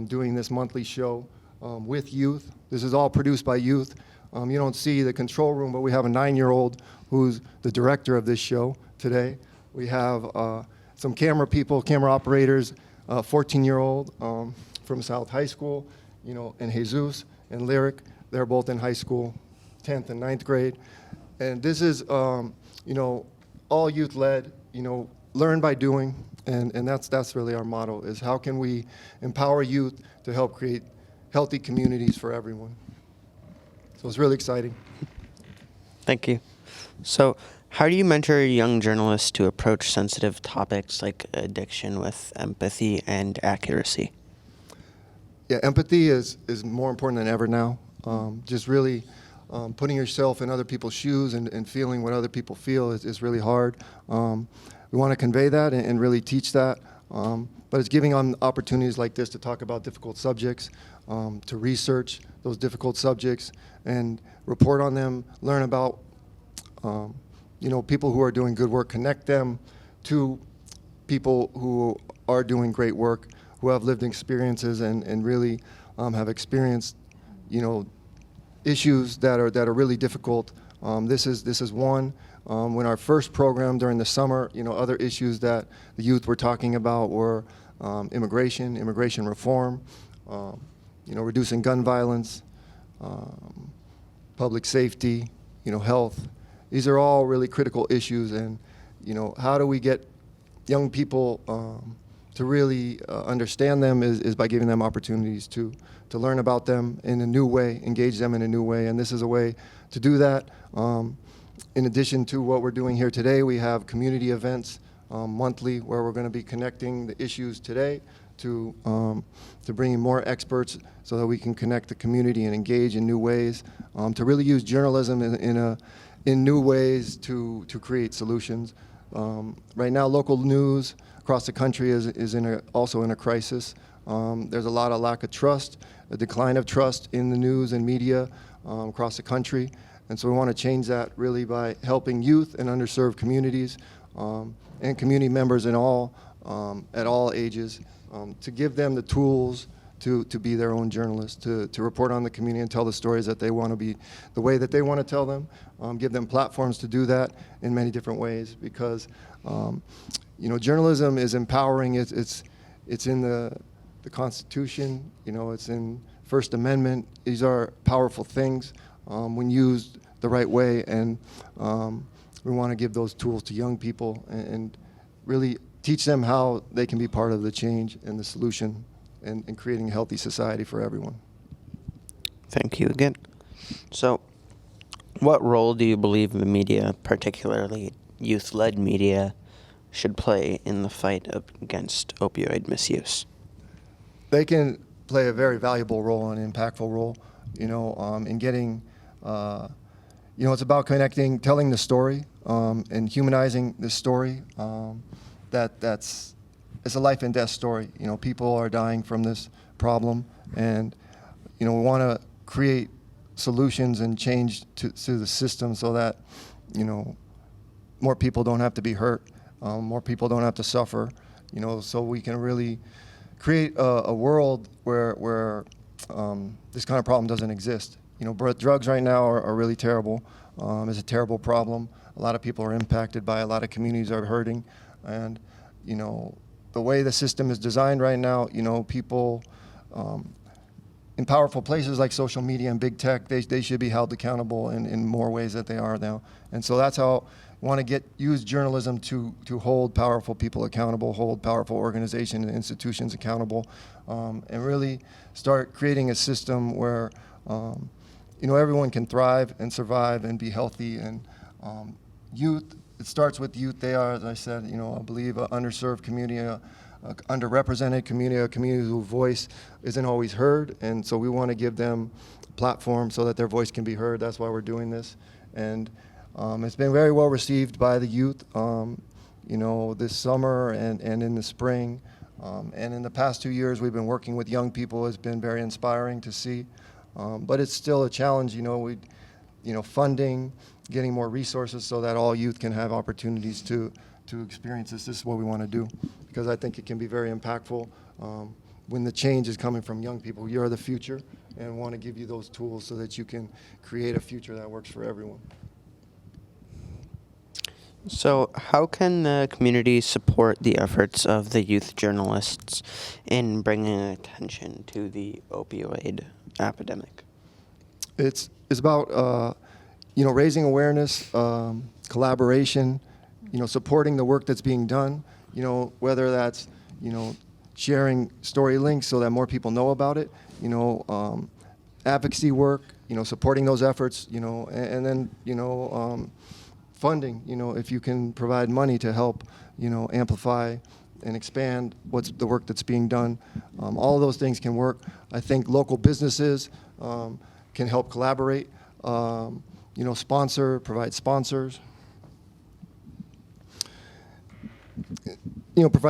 doing this monthly show with youth. This is all produced by youth. You don't see the control room, but we have a 9-year-old who's the director of this show today. We have some camera people, camera operators, 14-year-old from South High School, and Jesus and Lyric. They're both in high school, 10th and 9th grade. And this is, all youth-led, learn by doing. And that's really our motto, is how can we empower youth to help create healthy communities for everyone. So it's really exciting. Thank you. So how do you mentor young journalists to approach sensitive topics like addiction with empathy and accuracy? Yeah, empathy is more important than ever now. Just really putting yourself in other people's shoes and feeling what other people feel is really hard. We want to convey that and really teach that, but it's giving them opportunities like this to talk about difficult subjects, to research those difficult subjects and report on them, learn about people who are doing good work, connect them to people who are doing great work, who have lived experiences and really have experienced, issues that are really difficult. This is one. When our first program during the summer, other issues that the youth were talking about were immigration reform, reducing gun violence, public safety, health. These are all really critical issues, and how do we get young people to really understand them is by giving them opportunities to learn about them in a new way, engage them in a new way, and this is a way to do that. In addition to what we're doing here today, we have community events monthly where we're going to be connecting the issues today to bringing more experts so that we can connect the community and engage in new ways, to really use journalism in new ways to create solutions. Right now, local news across the country is also in a crisis. There's a lot of lack of trust, a decline of trust in the news and media across the country. And so we want to change that really by helping youth and underserved communities and community members at all ages to give them the tools to be their own journalists, to report on the community and tell the stories that they want to be the way that they want to tell them, give them platforms to do that in many different ways, because journalism is empowering. It's in the Constitution, it's in First Amendment. These are powerful things when used the right way, and we want to give those tools to young people and really teach them how they can be part of the change and the solution and creating a healthy society for everyone. Thank you again. So, what role do you believe the media, particularly youth-led media, should play in the fight against opioid misuse? They can play a very valuable role and impactful role, in getting, it's about connecting, telling the story, and humanizing the story. It's a life and death story. People are dying from this problem, and we want to create solutions and change to the system so that more people don't have to be hurt, more people don't have to suffer. So we can really create a world where this kind of problem doesn't exist. Drugs right now are really terrible. It's a terrible problem. A lot of people are impacted by it. A lot of communities are hurting, and the way the system is designed right now, people in powerful places like social media and big tech, they should be held accountable in more ways that they are now. And so that's how we want to use journalism to hold powerful people accountable, hold powerful organizations and institutions accountable, and really start creating a system where everyone can thrive and survive and be healthy. And youth, it starts with youth. They are, as I said, I believe an underserved community, a underrepresented community, a community whose voice isn't always heard. And so we want to give them a platform so that their voice can be heard. That's why we're doing this. And it's been very well received by the youth, this summer and in the spring. And in the past 2 years, we've been working with young people. It's been very inspiring to see. But it's still a challenge, funding, getting more resources so that all youth can have opportunities to experience this. This is what we want to do, because I think it can be very impactful when the change is coming from young people. You're the future, and want to give you those tools so that you can create a future that works for everyone. So, how can the community support the efforts of the youth journalists in bringing attention to the opioid epidemic? It's about raising awareness, collaboration, supporting the work that's being done. Whether that's sharing story links so that more people know about it. Advocacy work. Supporting those efforts. And then funding. If you can provide money to help amplify and expand the work that's being done. All of those things can work. I think local businesses can help collaborate, provide sponsors, provide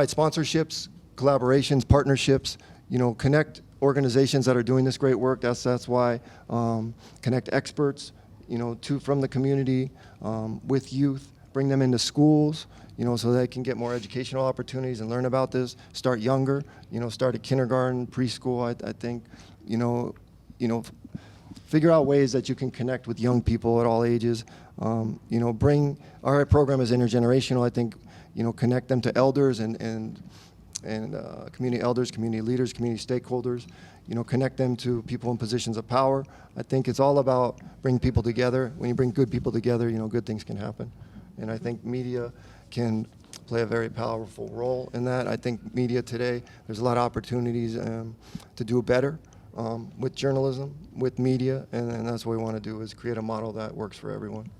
sponsorships, collaborations, partnerships, connect organizations that are doing this great work. That's why connect experts, from the community with youth, bring them into schools, so they can get more educational opportunities and learn about this. Start younger, start at kindergarten, preschool. I think, figure out ways that you can connect with young people at all ages. Bring our program is intergenerational. I think, connect them to elders and community elders, community leaders, community stakeholders. Connect them to people in positions of power. I think it's all about bringing people together. When you bring good people together, good things can happen. And I think media can play a very powerful role in that. I think media today, there's a lot of opportunities to do better with journalism, with media, and that's what we want to do, is create a model that works for everyone.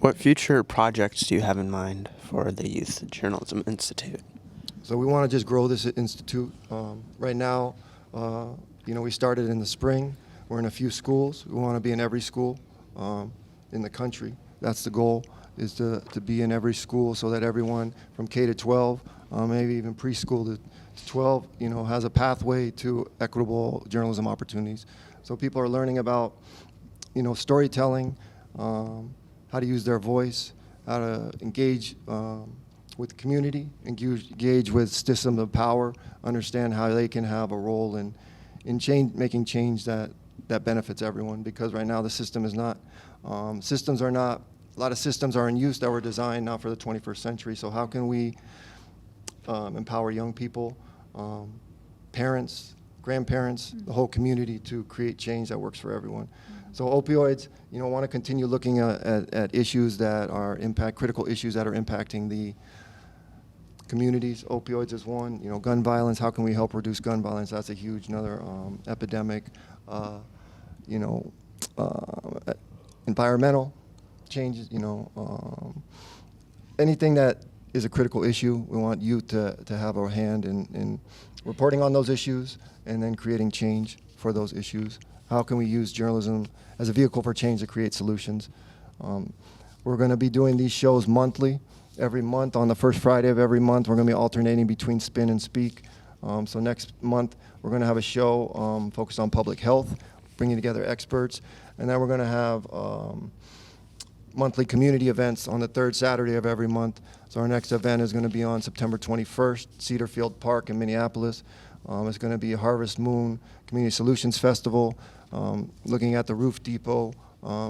What future projects do you have in mind for the Youth Journalism Institute? So we want to just grow this institute. Right now, we started in the spring. We're in a few schools. We want to be in every school in the country. That's the goal, is to be in every school so that everyone from K to 12, maybe even preschool to 12, has a pathway to equitable journalism opportunities. So people are learning about, storytelling, how to use their voice, how to engage with the community, engage with systems of power, understand how they can have a role in making change that benefits everyone. Because right now the system is not, a lot of systems are in use that were designed not for the 21st century. So how can we empower young people, parents, grandparents, the whole community to create change that works for everyone? So opioids, want to continue looking at issues that are critical issues that are impacting the communities. Opioids is one. Gun violence. How can we help reduce gun violence? That's a huge another epidemic. Environmental changes. Anything that is a critical issue, we want youth to have a hand in reporting on those issues and then creating change for those issues. How can we use journalism as a vehicle for change to create solutions? We're going to be doing these shows monthly. Every month, on the first Friday of every month, we're going to be alternating between Spin and Speak. So next month, we're going to have a show focused on public health, bringing together experts. And then we're going to have monthly community events on the third Saturday of every month. So our next event is going to be on September 21st, Cedar Field Park in Minneapolis. It's going to be a Harvest Moon Community Solutions Festival, looking at the Roof Depot,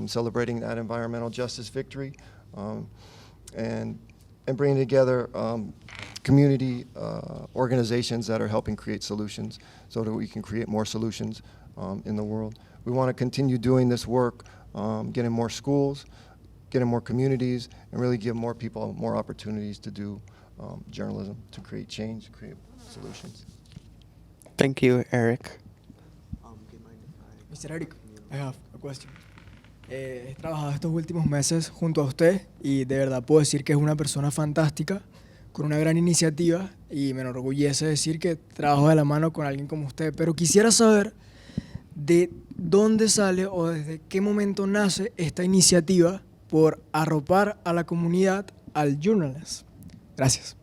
celebrating that environmental justice victory, and bringing together community organizations that are helping create solutions so that we can create more solutions in the world. We want to continue doing this work, getting more schools, getting more communities, and really give more people more opportunities to do journalism, to create change, create solutions. Thank you, Eric. Mr. Eric, I have a question. He trabajado estos últimos meses junto a usted y de verdad puedo decir que es una persona fantástica, con una gran iniciativa, y me enorgullece decir que trabajo de la mano con alguien como usted. Pero quisiera saber de dónde sale o desde qué momento nace esta iniciativa por arropar a la comunidad al journalism. Gracias.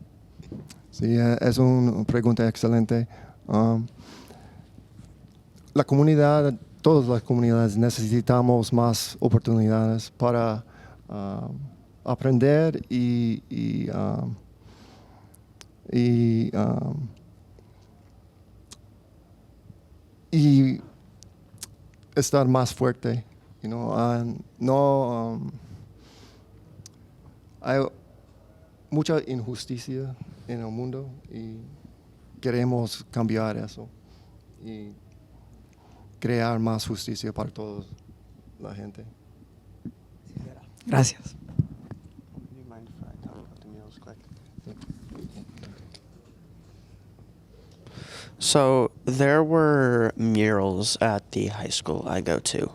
Sí, es una pregunta excelente. La comunidad, todas las comunidades necesitamos más oportunidades para aprender y estar más fuerte. Hay mucha injusticia en el mundo y queremos cambiar eso y crear más justicia para toda la gente. Gracias. So there were murals at the high school I go to,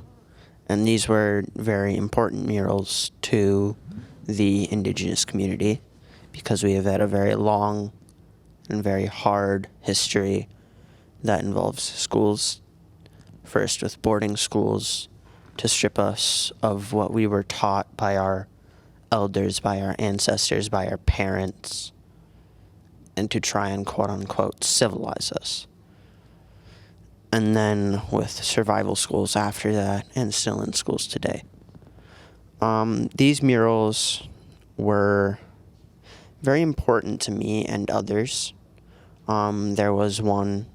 and these were very important murals to the indigenous community because we have had a very long and very hard history that involves schools, first with boarding schools, to strip us of what we were taught by our elders, by our ancestors, by our parents, and to try and quote-unquote civilize us. And then with survival schools after that, and still in schools today. These murals were very important to me and others. There was one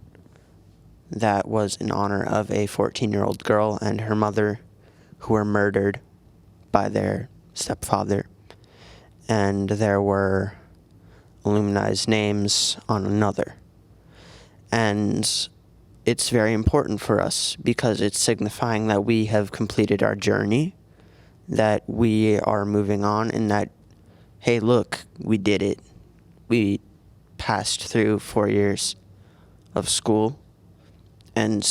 that was in honor of a 14-year-old girl and her mother who were murdered by their stepfather. And there were alumni's names on another. And it's very important for us because it's signifying that we have completed our journey, that we are moving on, and that, hey, look, we did it. We passed through 4 years of school, and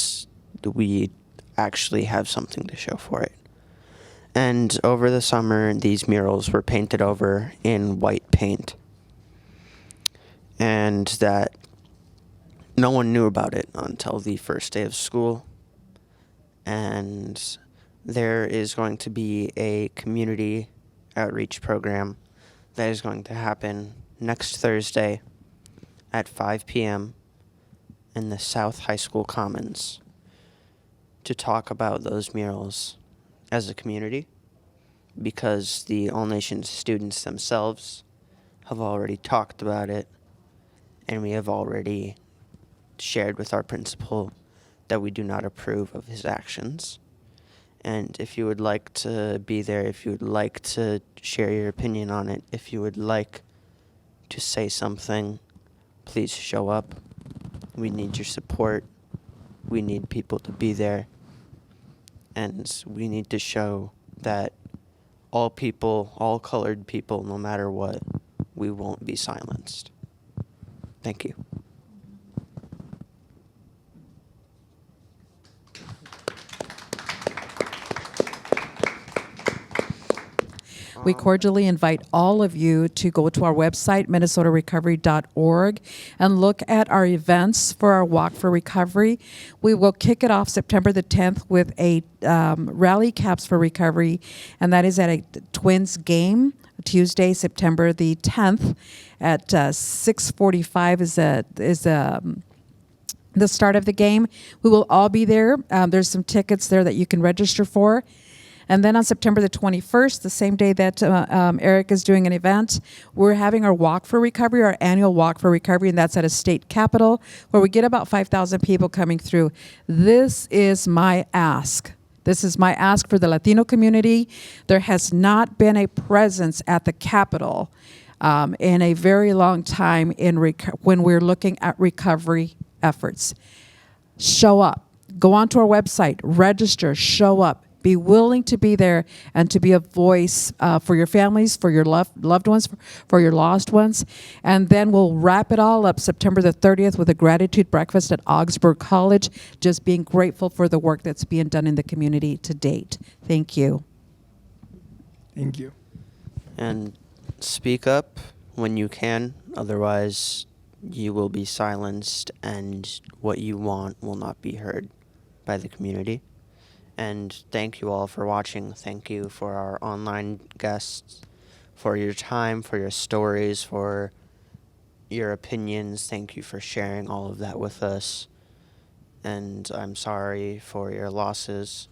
we actually have something to show for it. And over the summer, these murals were painted over in white paint. And that no one knew about it until the first day of school. And there is going to be a community outreach program that is going to happen next Thursday at 5 p.m. in the South High School Commons to talk about those murals as a community, because the All Nations students themselves have already talked about it, and we have already shared with our principal that we do not approve of his actions. And if you would like to be there, if you would like to share your opinion on it, if you would like to say something, please show up. We need your support. We need people to be there. And we need to show that all people, all colored people, no matter what, we won't be silenced. Thank you. We cordially invite all of you to go to our website, minnesotarecovery.org, and look at our events for our Walk for Recovery. We will kick it off September the 10th with a Rally Caps for Recovery, and that is at a Twins game, Tuesday, September the 10th at 6:45 is the start of the game. We will all be there. There's some tickets there that you can register for. And then on September the 21st, the same day that Eric is doing an event, we're having our Walk for Recovery, our annual Walk for Recovery, and that's at a state capitol where we get about 5,000 people coming through. This is my ask. This is my ask for the Latino community. There has not been a presence at the Capitol in a very long time when we're looking at recovery efforts. Show up. Go onto our website. Register. Show up. Be willing to be there and to be a voice for your families, for your loved ones, for your lost ones. And then we'll wrap it all up September the 30th with a gratitude breakfast at Augsburg College, just being grateful for the work that's being done in the community to date. Thank you. Thank you. And speak up when you can, otherwise you will be silenced and what you want will not be heard by the community. And thank you all for watching. Thank you for our online guests, for your time, for your stories, for your opinions. Thank you for sharing all of that with us. And I'm sorry for your losses.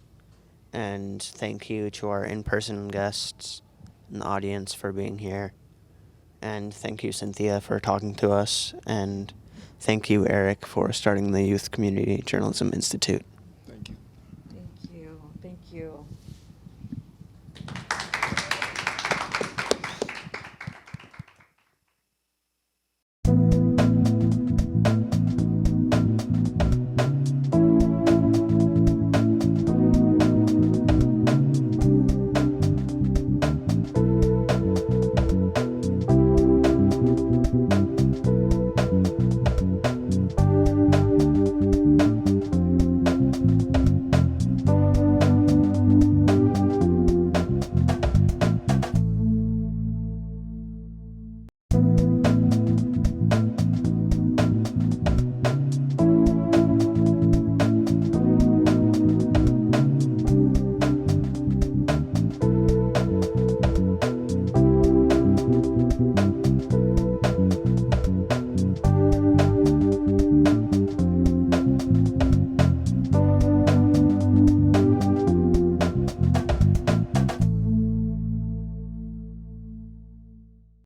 And thank you to our in-person guests and the audience for being here. And thank you, Cynthia, for talking to us. And thank you, Eric, for starting the Youth Community Journalism Institute.